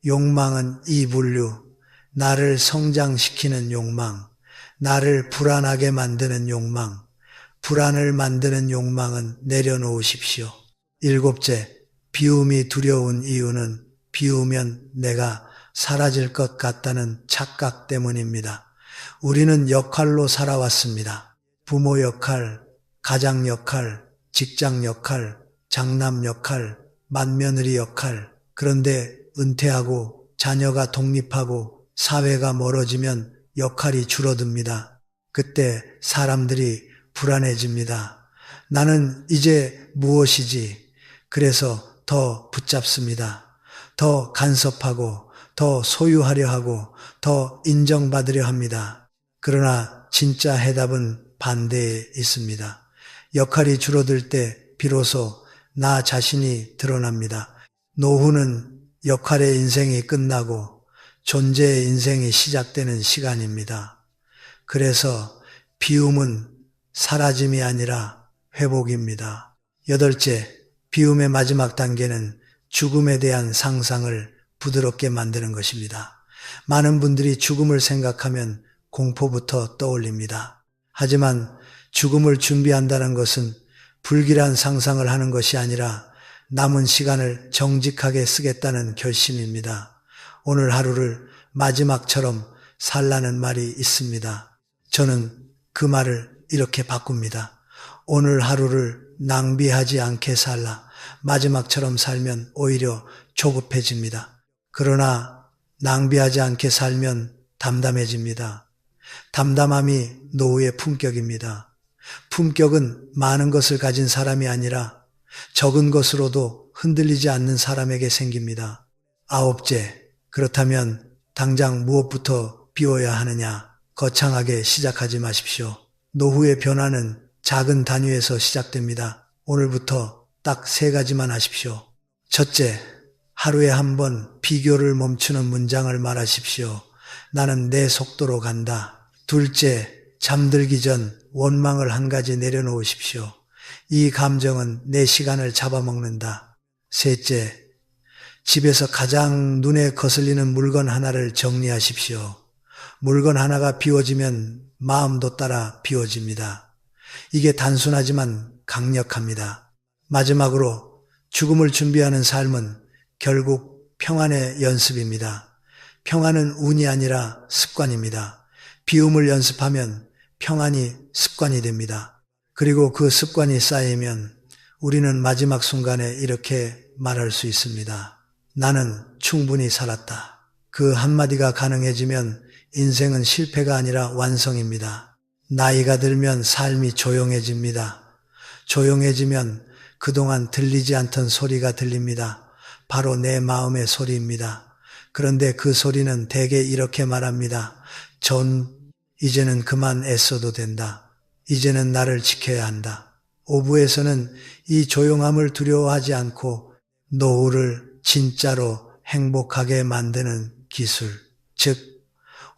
S1: 욕망은 2분류, 나를 성장시키는 욕망, 나를 불안하게 만드는 욕망, 불안을 만드는 욕망은 내려놓으십시오. 7째, 비움이 두려운 이유는 비우면 내가 사라질 것 같다는 착각 때문입니다. 우리는 역할로 살아왔습니다. 부모 역할, 가장 역할, 직장 역할, 장남 역할, 맏며느리 역할. 그런데 은퇴하고 자녀가 독립하고 사회가 멀어지면 역할이 줄어듭니다. 그때 사람들이 불안해집니다. 나는 이제 무엇이지? 그래서 더 붙잡습니다. 더 간섭하고 더 소유하려 하고 더 인정받으려 합니다. 그러나 진짜 해답은 반대에 있습니다. 역할이 줄어들 때 비로소 나 자신이 드러납니다. 노후는 역할의 인생이 끝나고 존재의 인생이 시작되는 시간입니다. 그래서 비움은 사라짐이 아니라 회복입니다. 8째, 비움의 마지막 단계는 죽음에 대한 상상을 부드럽게 만드는 것입니다. 많은 분들이 죽음을 생각하면 공포부터 떠올립니다. 하지만 죽음을 준비한다는 것은 불길한 상상을 하는 것이 아니라 남은 시간을 정직하게 쓰겠다는 결심입니다. 오늘 하루를 마지막처럼 살라는 말이 있습니다. 저는 그 말을 이렇게 바꿉니다. 오늘 하루를 낭비하지 않게 살라. 마지막처럼 살면 오히려 조급해집니다. 그러나 낭비하지 않게 살면 담담해집니다. 담담함이 노후의 품격입니다. 품격은 많은 것을 가진 사람이 아니라 적은 것으로도 흔들리지 않는 사람에게 생깁니다. 9째, 그렇다면 당장 무엇부터 비워야 하느냐? 거창하게 시작하지 마십시오. 노후의 변화는 작은 단위에서 시작됩니다. 오늘부터 딱 3가지만 하십시오. 첫째, 하루에 한 번 비교를 멈추는 문장을 말하십시오. 나는 내 속도로 간다. 둘째, 잠들기 전 원망을 한 가지 내려놓으십시오. 이 감정은 내 시간을 잡아먹는다. 셋째, 집에서 가장 눈에 거슬리는 물건 하나를 정리하십시오. 물건 하나가 비워지면 마음도 따라 비워집니다. 이게 단순하지만 강력합니다. 마지막으로 죽음을 준비하는 삶은 결국 평안의 연습입니다. 평안은 운이 아니라 습관입니다. 비움을 연습하면 평안이 습관이 됩니다. 그리고 그 습관이 쌓이면 우리는 마지막 순간에 이렇게 말할 수 있습니다. 나는 충분히 살았다. 그 한마디가 가능해지면 인생은 실패가 아니라 완성입니다. 나이가 들면 삶이 조용해집니다. 조용해지면 그동안 들리지 않던 소리가 들립니다. 바로 내 마음의 소리입니다. 그런데 그 소리는 대개 이렇게 말합니다. 이제는 그만 애써도 된다. 이제는 나를 지켜야 한다. 오부에서는 이 조용함을 두려워하지 않고 노후를 진짜로 행복하게 만드는 기술, 즉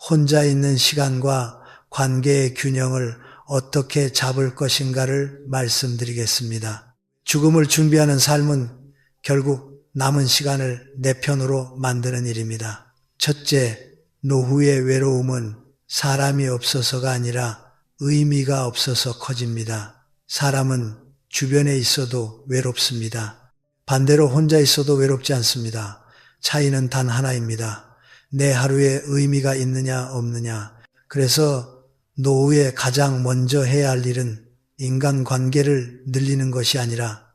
S1: 혼자 있는 시간과 관계의 균형을 어떻게 잡을 것인가를 말씀드리겠습니다. 죽음을 준비하는 삶은 결국 남은 시간을 내 편으로 만드는 일입니다. 첫째, 노후의 외로움은 사람이 없어서가 아니라 의미가 없어서 커집니다. 사람은 주변에 있어도 외롭습니다. 반대로 혼자 있어도 외롭지 않습니다. 차이는 단 하나입니다. 내 하루에 의미가 있느냐 없느냐. 그래서 노후에 가장 먼저 해야 할 일은 인간관계를 늘리는 것이 아니라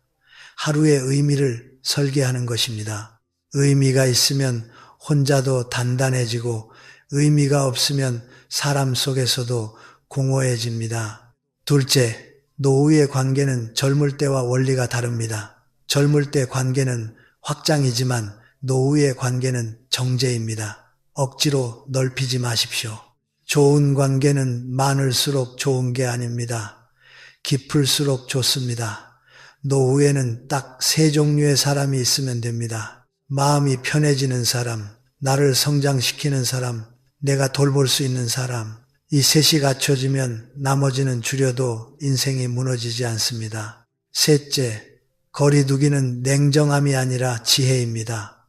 S1: 하루의 의미를 설계하는 것입니다. 의미가 있으면 혼자도 단단해지고 의미가 없으면 사람 속에서도 공허해집니다. 둘째, 노후의 관계는 젊을 때와 원리가 다릅니다. 젊을 때 관계는 확장이지만 노후의 관계는 정제입니다. 억지로 넓히지 마십시오. 좋은 관계는 많을수록 좋은 게 아닙니다. 깊을수록 좋습니다. 노후에는 딱 세 종류의 사람이 있으면 됩니다. 마음이 편해지는 사람, 나를 성장시키는 사람, 내가 돌볼 수 있는 사람. 이 셋이 갖춰지면 나머지는 줄여도 인생이 무너지지 않습니다. 셋째, 거리두기는 냉정함이 아니라 지혜입니다.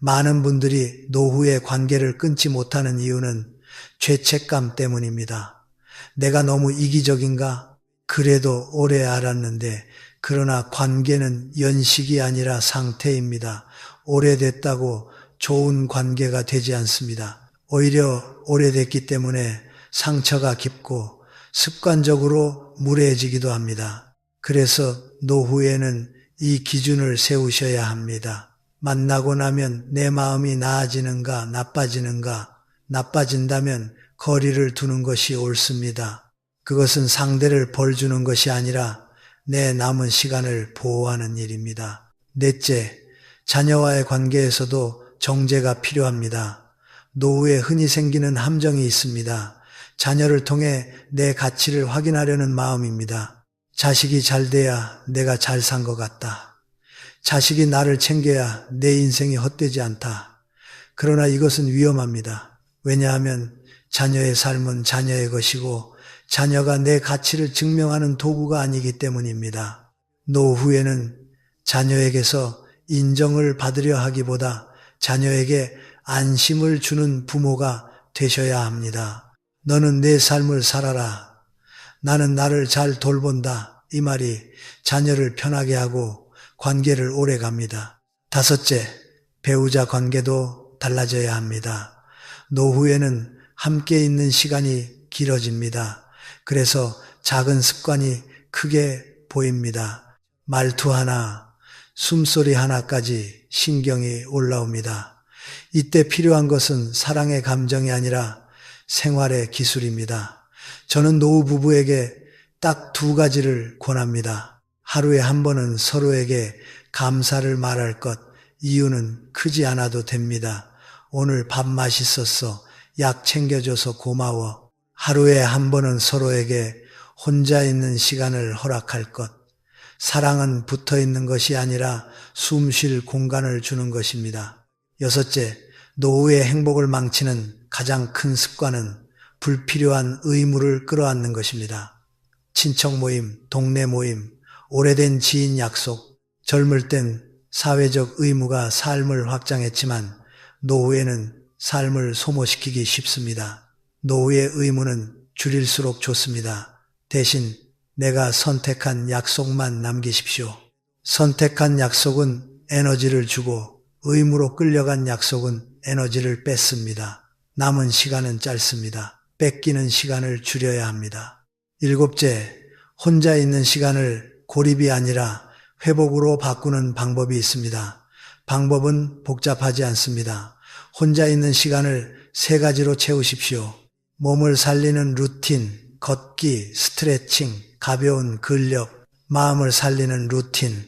S1: 많은 분들이 노후의 관계를 끊지 못하는 이유는 죄책감 때문입니다. 내가 너무 이기적인가? 그래도 오래 알았는데, 그러나 관계는 연식이 아니라 상태입니다. 오래됐다고 좋은 관계가 되지 않습니다. 오히려 오래됐기 때문에 상처가 깊고 습관적으로 무례해지기도 합니다. 그래서 노후에는 이 기준을 세우셔야 합니다. 만나고 나면 내 마음이 나아지는가 나빠지는가, 나빠진다면 거리를 두는 것이 옳습니다. 그것은 상대를 벌 주는 것이 아니라 내 남은 시간을 보호하는 일입니다. 넷째, 자녀와의 관계에서도 정제가 필요합니다. 노후에 흔히 생기는 함정이 있습니다. 자녀를 통해 내 가치를 확인하려는 마음입니다. 자식이 잘 돼야 내가 잘 산 것 같다. 자식이 나를 챙겨야 내 인생이 헛되지 않다. 그러나 이것은 위험합니다. 왜냐하면 자녀의 삶은 자녀의 것이고 자녀가 내 가치를 증명하는 도구가 아니기 때문입니다. 노후에는 자녀에게서 인정을 받으려 하기보다 자녀에게 안심을 주는 부모가 되셔야 합니다. 너는 내 삶을 살아라. 나는 나를 잘 돌본다. 이 말이 자녀를 편하게 하고 관계를 오래 갑니다. 다섯째, 배우자 관계도 달라져야 합니다. 노후에는 함께 있는 시간이 길어집니다. 그래서 작은 습관이 크게 보입니다. 말투 하나, 숨소리 하나까지 신경이 올라옵니다. 이때 필요한 것은 사랑의 감정이 아니라 생활의 기술입니다. 저는 노후 부부에게 딱 두 가지를 권합니다. 하루에 한 번은 서로에게 감사를 말할 것, 이유는 크지 않아도 됩니다. 오늘 밥 맛있었어. 약 챙겨줘서 고마워. 하루에 한 번은 서로에게 혼자 있는 시간을 허락할 것. 사랑은 붙어 있는 것이 아니라 숨 쉴 공간을 주는 것입니다. 여섯째, 노후의 행복을 망치는 가장 큰 습관은 불필요한 의무를 끌어안는 것입니다. 친척 모임, 동네 모임, 오래된 지인 약속, 젊을 땐 사회적 의무가 삶을 확장했지만 노후에는 삶을 소모시키기 쉽습니다. 노후의 의무는 줄일수록 좋습니다. 대신 내가 선택한 약속만 남기십시오. 선택한 약속은 에너지를 주고 의무로 끌려간 약속은 에너지를 뺐습니다. 남은 시간은 짧습니다. 뺏기는 시간을 줄여야 합니다. 일곱째, 혼자 있는 시간을 고립이 아니라 회복으로 바꾸는 방법이 있습니다. 방법은 복잡하지 않습니다. 혼자 있는 시간을 세 가지로 채우십시오. 몸을 살리는 루틴, 걷기, 스트레칭, 가벼운 근력, 마음을 살리는 루틴,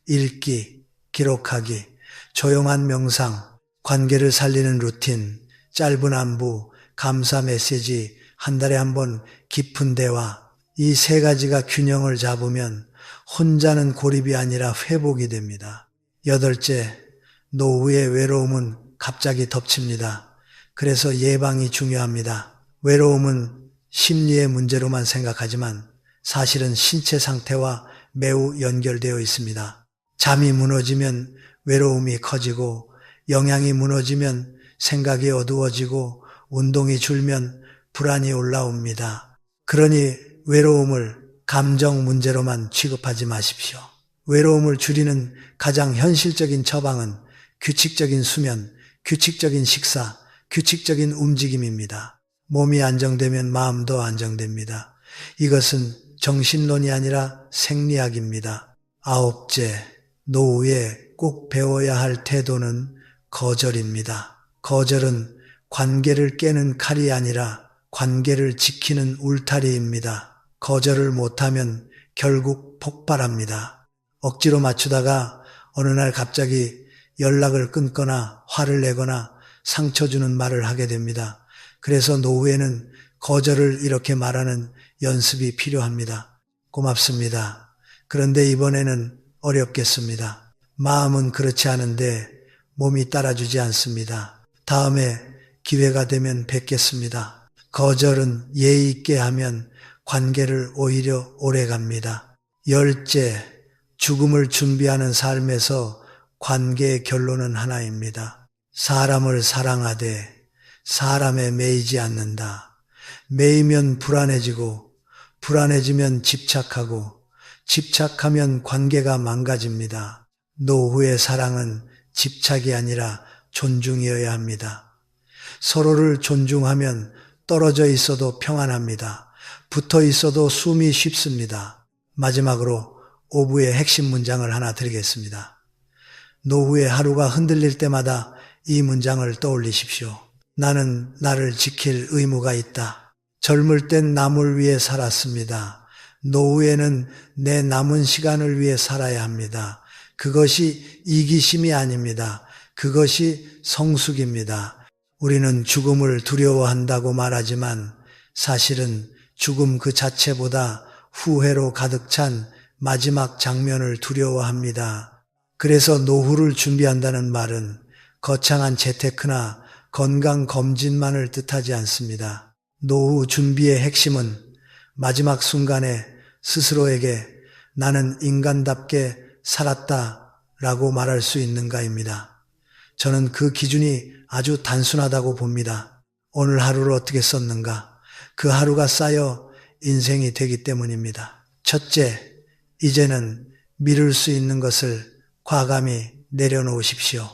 S1: 읽기, 기록하기, 조용한 명상, 관계를 살리는 루틴, 짧은 안부, 감사 메시지, 한 달에 한 번 깊은 대화, 이 세 가지가 균형을 잡으면 혼자는 고립이 아니라 회복이 됩니다. 여덟째, 노후의 외로움은 갑자기 덮칩니다. 그래서 예방이 중요합니다. 외로움은 심리의 문제로만 생각하지만 사실은 신체 상태와 매우 연결되어 있습니다. 잠이 무너지면 외로움이 커지고, 영양이 무너지면 생각이 어두워지고, 운동이 줄면 불안이 올라옵니다. 그러니 외로움을 감정 문제로만 취급하지 마십시오. 외로움을 줄이는 가장 현실적인 처방은 규칙적인 수면, 규칙적인 식사, 규칙적인 움직임입니다. 몸이 안정되면 마음도 안정됩니다. 이것은 정신론이 아니라 생리학입니다. 아홉째, 노후에 꼭 배워야 할 태도는 거절입니다. 거절은 관계를 깨는 칼이 아니라 관계를 지키는 울타리입니다. 거절을 못하면 결국 폭발합니다. 억지로 맞추다가 어느 날 갑자기 연락을 끊거나 화를 내거나 상처 주는 말을 하게 됩니다. 그래서 노후에는 거절을 이렇게 말하는 연습이 필요합니다. 고맙습니다. 그런데 이번에는 어렵겠습니다. 마음은 그렇지 않은데 몸이 따라주지 않습니다. 다음에 기회가 되면 뵙겠습니다. 거절은 예의 있게 하면 관계를 오히려 오래 갑니다. 열째, 죽음을 준비하는 삶에서 관계의 결론은 하나입니다. 사람을 사랑하되 사람에 매이지 않는다. 매이면 불안해지고 불안해지면 집착하고 집착하면 관계가 망가집니다. 노후의 사랑은 집착이 아니라 존중이어야 합니다. 서로를 존중하면 떨어져 있어도 평안합니다. 붙어 있어도 숨이 쉽습니다. 마지막으로 5부의 핵심 문장을 하나 드리겠습니다. 노후의 하루가 흔들릴 때마다 이 문장을 떠올리십시오. 나는 나를 지킬 의무가 있다. 젊을 땐 남을 위해 살았습니다. 노후에는 내 남은 시간을 위해 살아야 합니다. 그것이 이기심이 아닙니다. 그것이 성숙입니다. 우리는 죽음을 두려워한다고 말하지만 사실은 죽음 그 자체보다 후회로 가득 찬 마지막 장면을 두려워합니다. 그래서 노후를 준비한다는 말은 거창한 재테크나 건강검진만을 뜻하지 않습니다. 노후 준비의 핵심은 마지막 순간에 스스로에게 나는 인간답게 살았다라고 말할 수 있는가입니다. 저는 그 기준이 아주 단순하다고 봅니다. 오늘 하루를 어떻게 썼는가? 그 하루가 쌓여 인생이 되기 때문입니다. 첫째, 이제는 미룰 수 있는 것을 과감히 내려놓으십시오.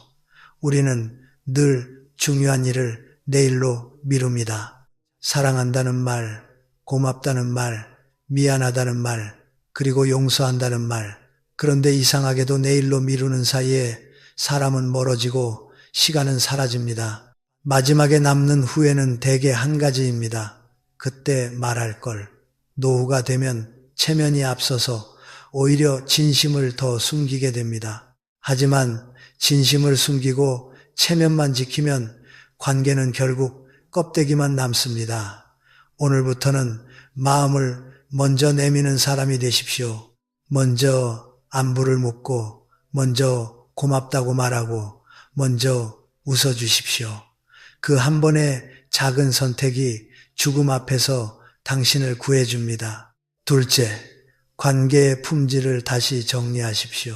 S1: 우리는 늘 중요한 일을 내일로 미룹니다. 사랑한다는 말, 고맙다는 말, 미안하다는 말, 그리고 용서한다는 말. 그런데 이상하게도 내일로 미루는 사이에 사람은 멀어지고 시간은 사라집니다. 마지막에 남는 후회는 대개 한 가지입니다. 그때 말할 걸. 노후가 되면 체면이 앞서서 오히려 진심을 더 숨기게 됩니다. 하지만 진심을 숨기고 체면만 지키면 관계는 결국 껍데기만 남습니다. 오늘부터는 마음을 먼저 내미는 사람이 되십시오. 먼저 안부를 묻고, 먼저 고맙다고 말하고, 먼저 웃어주십시오. 그 한 번의 작은 선택이 죽음 앞에서 당신을 구해줍니다. 둘째, 관계의 품질을 다시 정리하십시오.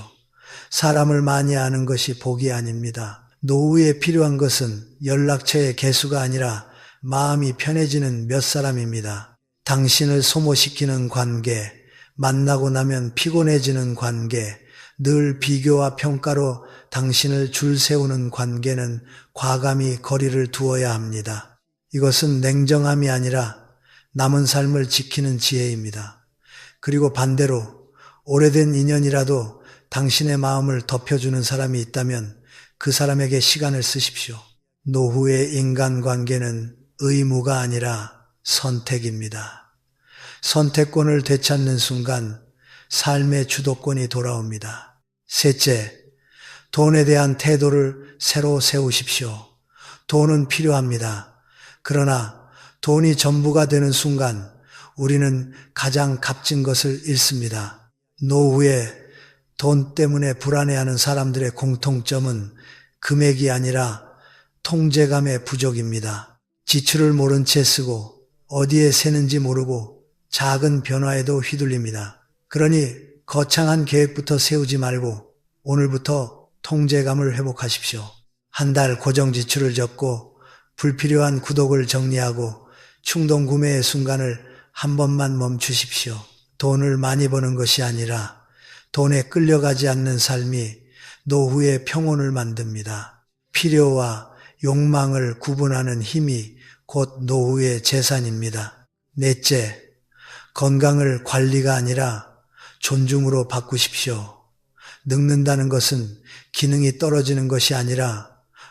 S1: 사람을 많이 아는 것이 복이 아닙니다. 노후에 필요한 것은 연락처의 개수가 아니라 마음이 편해지는 몇 사람입니다. 당신을 소모시키는 관계, 만나고 나면 피곤해지는 관계, 늘 비교와 평가로 당신을 줄 세우는 관계는 과감히 거리를 두어야 합니다. 이것은 냉정함이 아니라 남은 삶을 지키는 지혜입니다. 그리고 반대로 오래된 인연이라도 당신의 마음을 덮여주는 사람이 있다면 그 사람에게 시간을 쓰십시오. 노후의 인간관계는 의무가 아니라 선택입니다. 선택권을 되찾는 순간 삶의 주도권이 돌아옵니다. 셋째, 돈에 대한 태도를 새로 세우십시오. 돈은 필요합니다. 그러나 돈이 전부가 되는 순간 우리는 가장 값진 것을 잃습니다. 노후에 돈 때문에 불안해하는 사람들의 공통점은 금액이 아니라 통제감의 부족입니다. 지출을 모른 채 쓰고 어디에 새는지 모르고 작은 변화에도 휘둘립니다. 그러니 거창한 계획부터 세우지 말고 오늘부터 통제감을 회복하십시오. 한 달 고정 지출을 적고 불필요한 구독을 정리하고 충동 구매의 순간을 한 번만 멈추십시오. 돈을 많이 버는 것이 아니라 돈에 끌려가지 않는 삶이 노후의 평온을 만듭니다. 필요와 욕망을 구분하는 힘이 곧 노후의 재산입니다. 넷째, 건강을 관리가 아니라 존중으로 바꾸십시오. 늙는다는 것은 기능이 떨어지는 것이 아니라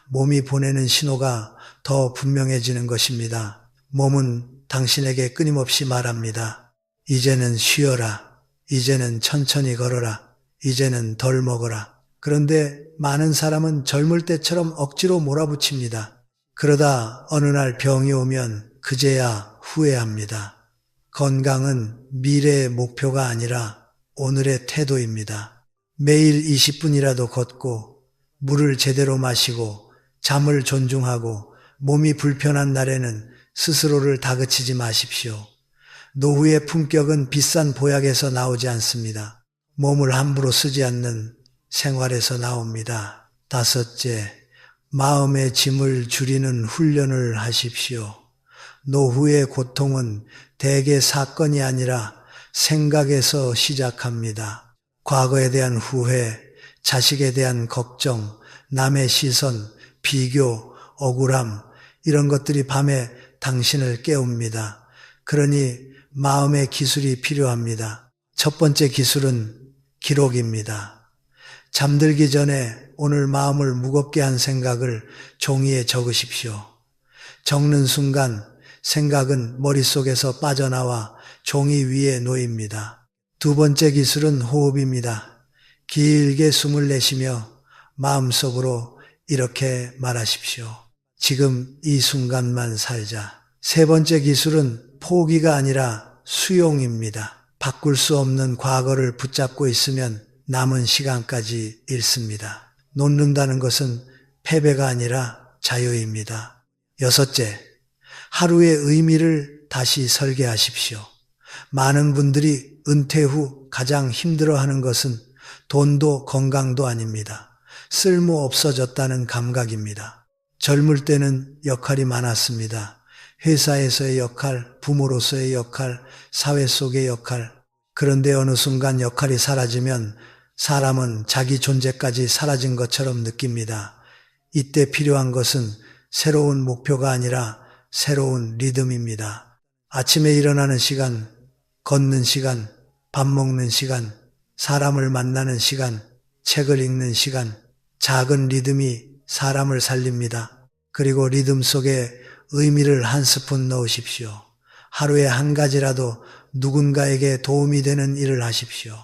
S1: 몸이 보내는 신호가 더 분명해지는 것입니다. 몸은 당신에게 끊임없이 말합니다. 이제는 쉬어라. 이제는 천천히 걸어라. 이제는 덜 먹어라. 그런데 많은 사람은 젊을 때처럼 억지로 몰아붙입니다. 그러다 어느 날 병이 오면 그제야 후회합니다. 건강은 미래의 목표가 아니라 오늘의 태도입니다. 매일 20분이라도 걷고 물을 제대로 마시고 잠을 존중하고 몸이 불편한 날에는 스스로를 다그치지 마십시오. 노후의 품격은 비싼 보약에서 나오지 않습니다. 몸을 함부로 쓰지 않는 생활에서 나옵니다. 다섯째, 마음의 짐을 줄이는 훈련을 하십시오. 노후의 고통은 대개 사건이 아니라 생각에서 시작합니다. 과거에 대한 후회, 자식에 대한 걱정, 남의 시선, 비교, 억울함, 이런 것들이 밤에 당신을 깨웁니다. 그러니 마음의 기술이 필요합니다. 첫 번째 기술은 기록입니다. 잠들기 전에 오늘 마음을 무겁게 한 생각을 종이에 적으십시오. 적는 순간 생각은 머릿속에서 빠져나와 종이 위에 놓입니다. 두 번째 기술은 호흡입니다. 길게 숨을 내쉬며 마음속으로 이렇게 말하십시오. 지금 이 순간만 살자. 세 번째 기술은 포기가 아니라 수용입니다. 바꿀 수 없는 과거를 붙잡고 있으면 남은 시간까지 잃습니다. 놓는다는 것은 패배가 아니라 자유입니다. 여섯째, 하루의 의미를 다시 설계하십시오. 많은 분들이 은퇴 후 가장 힘들어하는 것은 돈도 건강도 아닙니다. 쓸모 없어졌다는 감각입니다. 젊을 때는 역할이 많았습니다. 회사에서의 역할, 부모로서의 역할, 사회 속의 역할. 그런데 어느 순간 역할이 사라지면 사람은 자기 존재까지 사라진 것처럼 느낍니다. 이때 필요한 것은 새로운 목표가 아니라 새로운 리듬입니다. 아침에 일어나는 시간, 걷는 시간, 밥 먹는 시간, 사람을 만나는 시간, 책을 읽는 시간, 작은 리듬이 사람을 살립니다. 그리고 리듬 속에 의미를 한 스푼 넣으십시오. 하루에 한 가지라도 누군가에게 도움이 되는 일을 하십시오.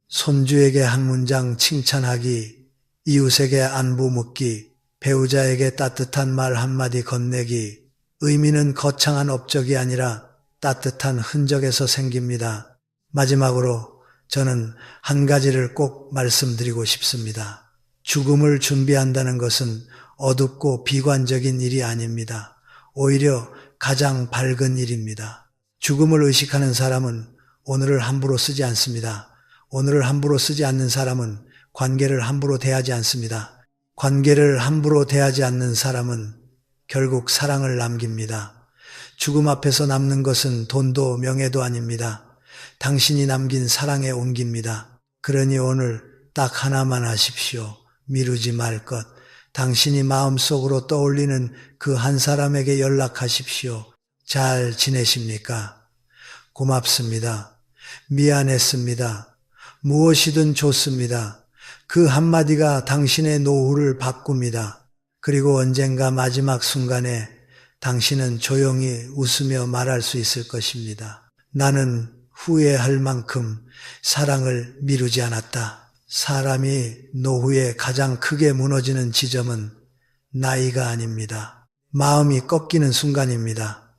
S1: 손주에게 한 문장 칭찬하기, 이웃에게 안부 묻기, 배우자에게 따뜻한 말 한마디 건네기. 의미는 거창한 업적이 아니라 따뜻한 흔적에서 생깁니다. 마지막으로 저는 한 가지를 꼭 말씀드리고 싶습니다. 죽음을 준비한다는 것은 어둡고 비관적인 일이 아닙니다. 오히려 가장 밝은 일입니다. 죽음을 의식하는 사람은 오늘을 함부로 쓰지 않습니다. 오늘을 함부로 쓰지 않는 사람은 관계를 함부로 대하지 않습니다. 관계를 함부로 대하지 않는 사람은 결국 사랑을 남깁니다. 죽음 앞에서 남는 것은 돈도 명예도 아닙니다. 당신이 남긴 사랑의 온기입니다. 그러니 오늘 딱 하나만 하십시오. 미루지 말 것. 당신이 마음속으로 떠올리는 그 한 사람에게 연락하십시오. 잘 지내십니까? 고맙습니다. 미안했습니다. 무엇이든 좋습니다. 그 한마디가 당신의 노후를 바꿉니다. 그리고 언젠가 마지막 순간에 당신은 조용히 웃으며 말할 수 있을 것입니다. 나는 후회할 만큼 사랑을 미루지 않았다. 사람이 노후에 가장 크게 무너지는 지점은 나이가 아닙니다. 마음이 꺾이는 순간입니다.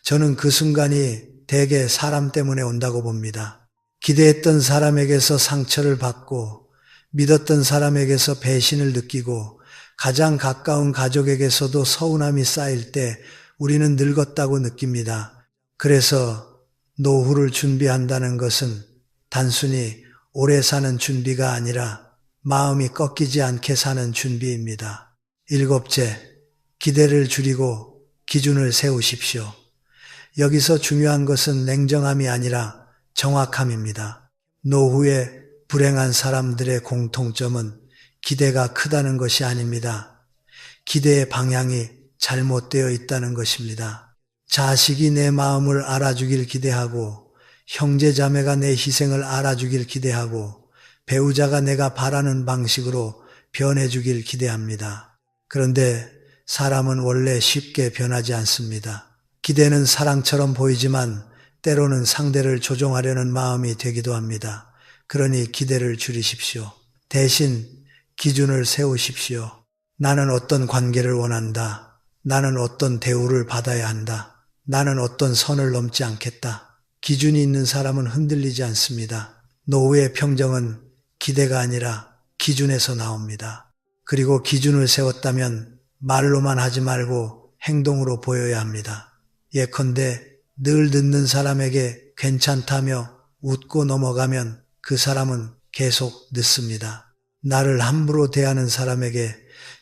S1: 저는 그 순간이 대개 사람 때문에 온다고 봅니다. 기대했던 사람에게서 상처를 받고 믿었던 사람에게서 배신을 느끼고 가장 가까운 가족에게서도 서운함이 쌓일 때 우리는 늙었다고 느낍니다. 그래서 노후를 준비한다는 것은 단순히 오래 사는 준비가 아니라 마음이 꺾이지 않게 사는 준비입니다. 일곱째, 기대를 줄이고 기준을 세우십시오. 여기서 중요한 것은 냉정함이 아니라 정확함입니다. 노후에 불행한 사람들의 공통점은 기대가 크다는 것이 아닙니다. 기대의 방향이 잘못되어 있다는 것입니다. 자식이 내 마음을 알아주길 기대하고 형제 자매가 내 희생을 알아주길 기대하고 배우자가 내가 바라는 방식으로 변해주길 기대합니다. 그런데 사람은 원래 쉽게 변하지 않습니다. 기대는 사랑처럼 보이지만 때로는 상대를 조종하려는 마음이 되기도 합니다. 그러니 기대를 줄이십시오. 대신 기준을 세우십시오. 나는 어떤 관계를 원한다. 나는 어떤 대우를 받아야 한다. 나는 어떤 선을 넘지 않겠다. 기준이 있는 사람은 흔들리지 않습니다. 노후의 평정은 기대가 아니라 기준에서 나옵니다. 그리고 기준을 세웠다면 말로만 하지 말고 행동으로 보여야 합니다. 예컨대 늘 듣는 사람에게 괜찮다며 웃고 넘어가면 그 사람은 계속 늦습니다. 나를 함부로 대하는 사람에게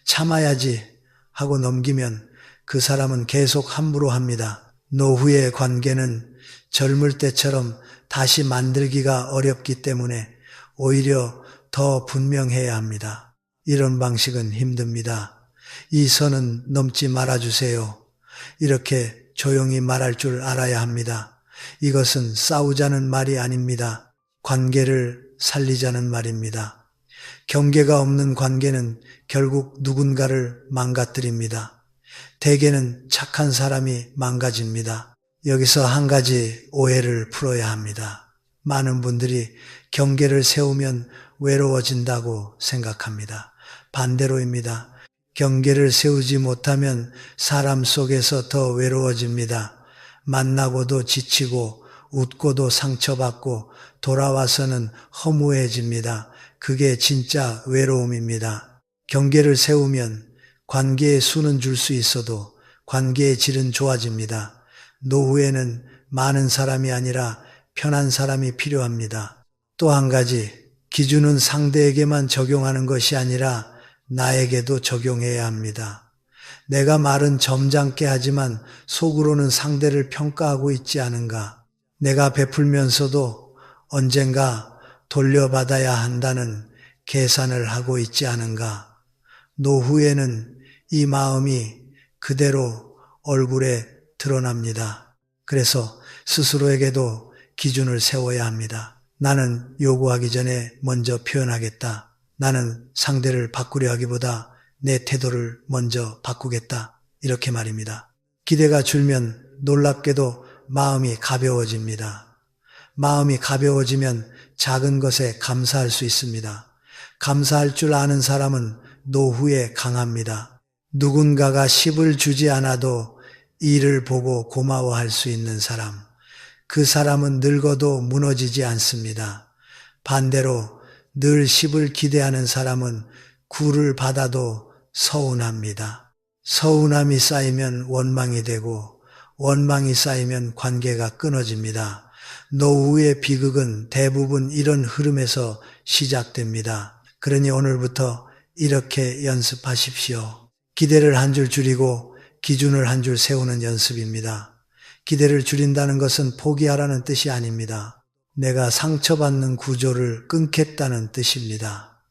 S1: 참아야지 하고 넘기면 그 사람은 계속 함부로 합니다. 노후의 관계는 젊을 때처럼 다시 만들기가 어렵기 때문에 오히려 더 분명해야 합니다. 이런 방식은 힘듭니다. 이 선은 넘지 말아주세요. 이렇게 조용히 말할 줄 알아야 합니다. 이것은 싸우자는 말이 아닙니다. 관계를 살리자는 말입니다. 경계가 없는 관계는 결국 누군가를 망가뜨립니다. 대개는 착한 사람이 망가집니다. 여기서 한 가지 오해를 풀어야 합니다. 많은 분들이 경계를 세우면 외로워진다고 생각합니다. 반대로입니다. 경계를 세우지 못하면 사람 속에서 더 외로워집니다. 만나고도 지치고 웃고도 상처받고 돌아와서는 허무해집니다. 그게 진짜 외로움입니다. 경계를 세우면 관계의 수는 줄 수 있어도 관계의 질은 좋아집니다. 노후에는 많은 사람이 아니라 편한 사람이 필요합니다. 또 한 가지, 기준은 상대에게만 적용하는 것이 아니라 나에게도 적용해야 합니다. 내가 말은 점잖게 하지만 속으로는 상대를 평가하고 있지 않은가? 내가 베풀면서도 언젠가 돌려받아야 한다는 계산을 하고 있지 않은가? 노후에는 이 마음이 그대로 얼굴에 드러납니다. 그래서 스스로에게도 기준을 세워야 합니다. 나는 요구하기 전에 먼저 표현하겠다. 나는 상대를 바꾸려 하기보다 내 태도를 먼저 바꾸겠다. 이렇게 말입니다. 기대가 줄면 놀랍게도 마음이 가벼워집니다. 마음이 가벼워지면 작은 것에 감사할 수 있습니다. 감사할 줄 아는 사람은 노후에 강합니다. 누군가가 10을 주지 않아도 이를 보고 고마워할 수 있는 사람. 그 사람은 늙어도 무너지지 않습니다. 반대로 늘 10을 기대하는 사람은 9를 받아도 서운합니다. 서운함이 쌓이면 원망이 되고 원망이 쌓이면 관계가 끊어집니다. 노후의 비극은 대부분 이런 흐름에서 시작됩니다. 그러니 오늘부터 이렇게 연습하십시오. 기대를 한 줄 줄이고 기준을 한 줄 세우는 연습입니다. 기대를 줄인다는 것은 포기하라는 뜻이 아닙니다. 내가 상처받는 구조를 끊겠다는 뜻입니다.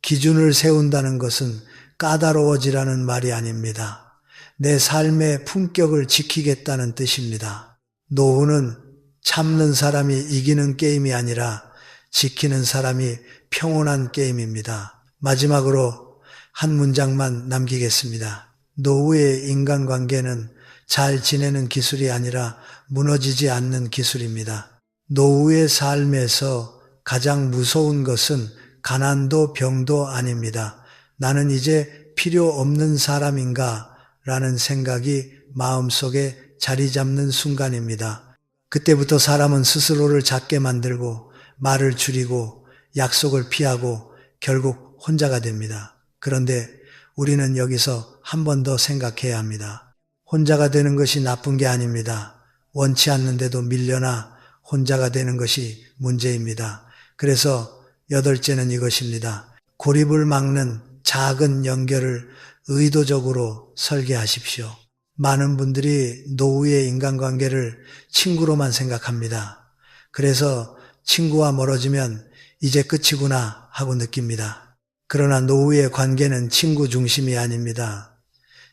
S1: 기준을 세운다는 것은 까다로워지라는 말이 아닙니다. 내 삶의 품격을 지키겠다는 뜻입니다. 노후는 참는 사람이 이기는 게임이 아니라 지키는 사람이 평온한 게임입니다. 마지막으로 한 문장만 남기겠습니다. 노후의 인간관계는 잘 지내는 기술이 아니라 무너지지 않는 기술입니다. 노후의 삶에서 가장 무서운 것은 가난도 병도 아닙니다. 나는 이제 필요 없는 사람인가 라는 생각이 마음속에 자리 잡는 순간입니다. 그때부터 사람은 스스로를 작게 만들고 말을 줄이고 약속을 피하고 결국 혼자가 됩니다. 그런데 우리는 여기서 한 번 더 생각해야 합니다. 혼자가 되는 것이 나쁜 게 아닙니다. 원치 않는데도 밀려나 혼자가 되는 것이 문제입니다. 그래서 8째는 이것입니다. 고립을 막는 작은 연결을 의도적으로 설계하십시오. 많은 분들이 노후의 인간관계를 친구로만 생각합니다. 그래서 친구와 멀어지면 이제 끝이구나 하고 느낍니다. 그러나 노후의 관계는 친구 중심이 아닙니다.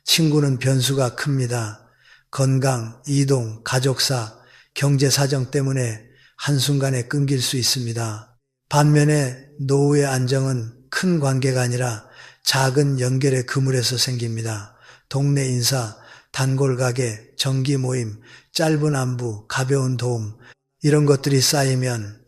S1: 친구는 변수가 큽니다. 건강, 이동, 가족사, 경제 사정 때문에 한순간에 끊길 수 있습니다. 반면에 노후의 안정은 큰 관계가 아니라 작은 연결의 그물에서 생깁니다. 동네 인사, 단골 가게, 정기 모임, 짧은 안부, 가벼운 도움 이런 것들이 쌓이면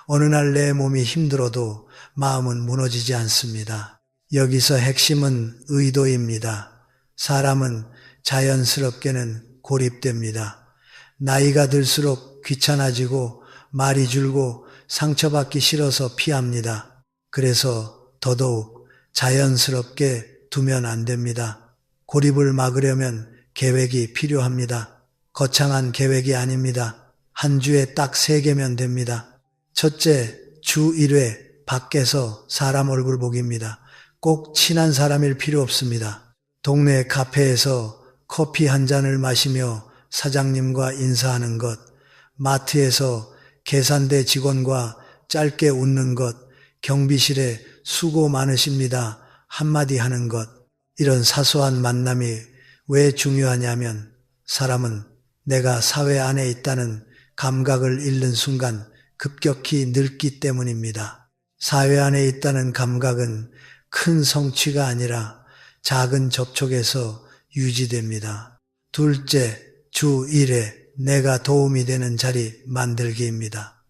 S1: 어느 날 내 몸이 힘들어도 마음은 무너지지 않습니다. 여기서 핵심은 의도입니다. 사람은 자연스럽게는 고립됩니다. 나이가 들수록 귀찮아지고 말이 줄고 상처받기 싫어서 피합니다. 그래서 더더욱 자연스럽게 두면 안 됩니다. 고립을 막으려면 계획이 필요합니다. 거창한 계획이 아닙니다. 한 주에 딱 3개면 됩니다. 첫째, 주 1회 밖에서 사람 얼굴 보기입니다. 꼭 친한 사람일 필요 없습니다. 동네 카페에서 커피 한 잔을 마시며 사장님과 인사하는 것, 마트에서 계산대 직원과 짧게 웃는 것, 경비실에 수고 많으십니다 한마디 하는 것, 이런 사소한 만남이 왜 중요하냐면 사람은 내가 사회 안에 있다는 감각을 잃는 순간 급격히 늙기 때문입니다. 사회 안에 있다는 감각은 큰 성취가 아니라 작은 접촉에서 유지됩니다. 둘째, 주 1회 내가 도움이 되는 자리 만들기입니다.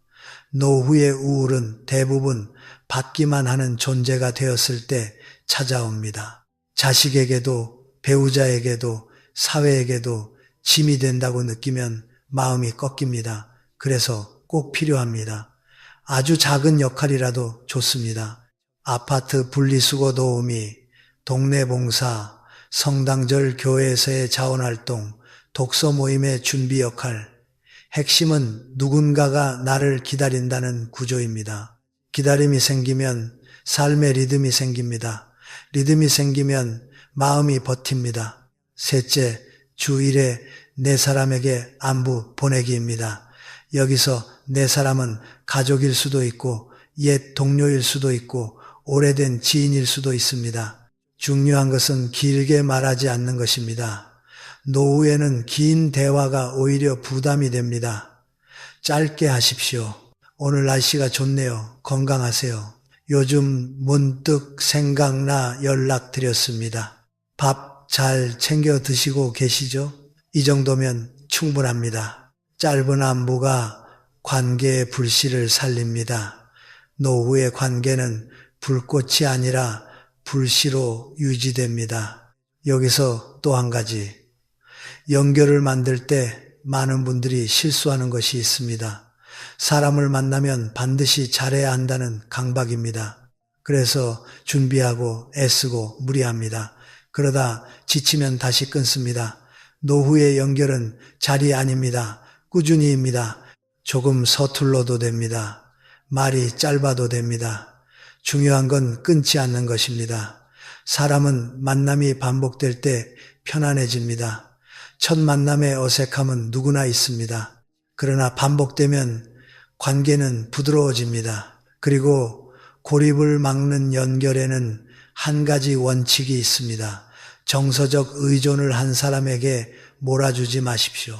S1: 노후의 우울은 대부분 받기만 하는 존재가 되었을 때 찾아옵니다. 자식에게도 배우자에게도 사회에게도 짐이 된다고 느끼면 마음이 꺾입니다. 그래서 꼭 필요합니다. 아주 작은 역할이라도 좋습니다. 아파트 분리수거 도우미, 동네 봉사, 성당절 교회에서의 자원활동, 독서 모임의 준비 역할. 핵심은 누군가가 나를 기다린다는 구조입니다. 기다림이 생기면 삶의 리듬이 생깁니다. 리듬이 생기면 마음이 버팁니다. 셋째, 주 1회 내 사람에게 안부 보내기입니다. 여기서 내 사람은 가족일 수도 있고 옛 동료일 수도 있고 오래된 지인일 수도 있습니다. 중요한 것은 길게 말하지 않는 것입니다. 노후에는 긴 대화가 오히려 부담이 됩니다. 짧게 하십시오. 오늘 날씨가 좋네요. 건강하세요. 요즘 문득 생각나 연락드렸습니다. 밥 잘 챙겨 드시고 계시죠? 이 정도면 충분합니다. 짧은 안부가 관계의 불씨를 살립니다. 노후의 관계는 불꽃이 아니라 불씨로 유지됩니다. 여기서 또 한 가지, 연결을 만들 때 많은 분들이 실수하는 것이 있습니다. 사람을 만나면 반드시 잘해야 한다는 강박입니다. 그래서 준비하고 애쓰고 무리합니다. 그러다 지치면 다시 끊습니다. 노후의 연결은 자리 아닙니다. 꾸준히입니다. 조금 서툴러도 됩니다. 말이 짧아도 됩니다. 중요한 건 끊지 않는 것입니다. 사람은 만남이 반복될 때 편안해집니다. 첫 만남의 어색함은 누구나 있습니다. 그러나 반복되면 관계는 부드러워집니다. 그리고 고립을 막는 연결에는 한 가지 원칙이 있습니다. 정서적 의존을 한 사람에게 몰아주지 마십시오.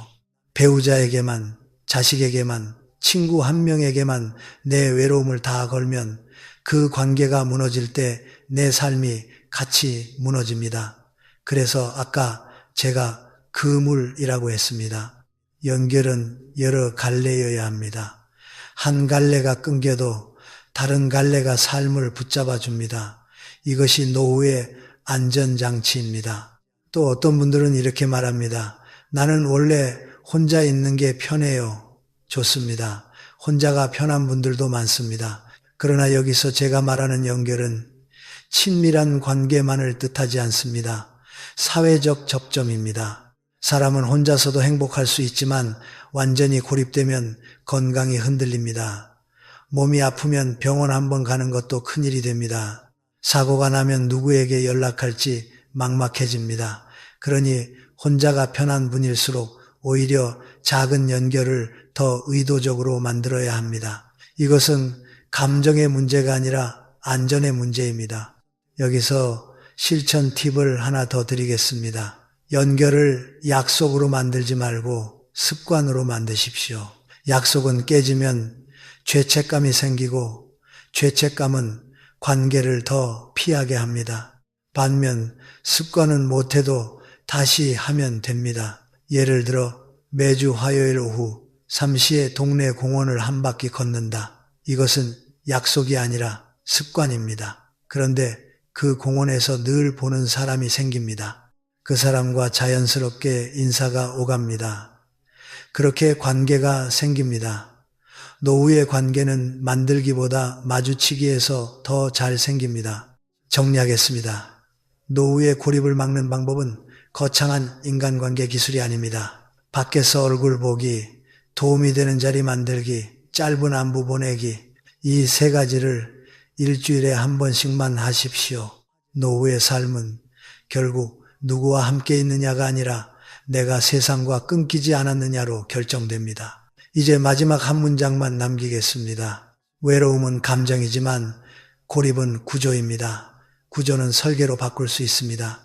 S1: 배우자에게만, 자식에게만, 친구 한 명에게만 내 외로움을 다 걸면 그 관계가 무너질 때 내 삶이 같이 무너집니다. 그래서 아까 제가 그물이라고 했습니다. 연결은 여러 갈래여야 합니다. 한 갈래가 끊겨도 다른 갈래가 삶을 붙잡아 줍니다. 이것이 노후의 안전장치입니다. 또 어떤 분들은 이렇게 말합니다. 나는 원래 혼자 있는 게 편해요. 좋습니다. 혼자가 편한 분들도 많습니다. 그러나 여기서 제가 말하는 연결은 친밀한 관계만을 뜻하지 않습니다. 사회적 접점입니다. 사람은 혼자서도 행복할 수 있지만 완전히 고립되면 건강이 흔들립니다. 몸이 아프면 병원 한번 가는 것도 큰일이 됩니다. 사고가 나면 누구에게 연락할지 막막해집니다. 그러니 혼자가 편한 분일수록 오히려 작은 연결을 더 의도적으로 만들어야 합니다. 이것은 감정의 문제가 아니라 안전의 문제입니다. 여기서 실천 팁을 하나 더 드리겠습니다. 연결을 약속으로 만들지 말고 습관으로 만드십시오. 약속은 깨지면 죄책감이 생기고 죄책감은 관계를 더 피하게 합니다. 반면 습관은 못해도 다시 하면 됩니다. 예를 들어 매주 화요일 오후 3시에 동네 공원을 한 바퀴 걷는다. 이것은 약속이 아니라 습관입니다. 그런데 그 공원에서 늘 보는 사람이 생깁니다. 그 사람과 자연스럽게 인사가 오갑니다. 그렇게 관계가 생깁니다. 노후의 관계는 만들기보다 마주치기에서 더 잘 생깁니다. 정리하겠습니다. 노후의 고립을 막는 방법은 거창한 인간관계 기술이 아닙니다. 밖에서 얼굴 보기, 도움이 되는 자리 만들기, 짧은 안부 보내기, 이 세 가지를 일주일에 한 번씩만 하십시오. 노후의 삶은 결국 누구와 함께 있느냐가 아니라 내가 세상과 끊기지 않았느냐로 결정됩니다. 이제 마지막 한 문장만 남기겠습니다. 외로움은 감정이지만 고립은 구조입니다. 구조는 설계로 바꿀 수 있습니다.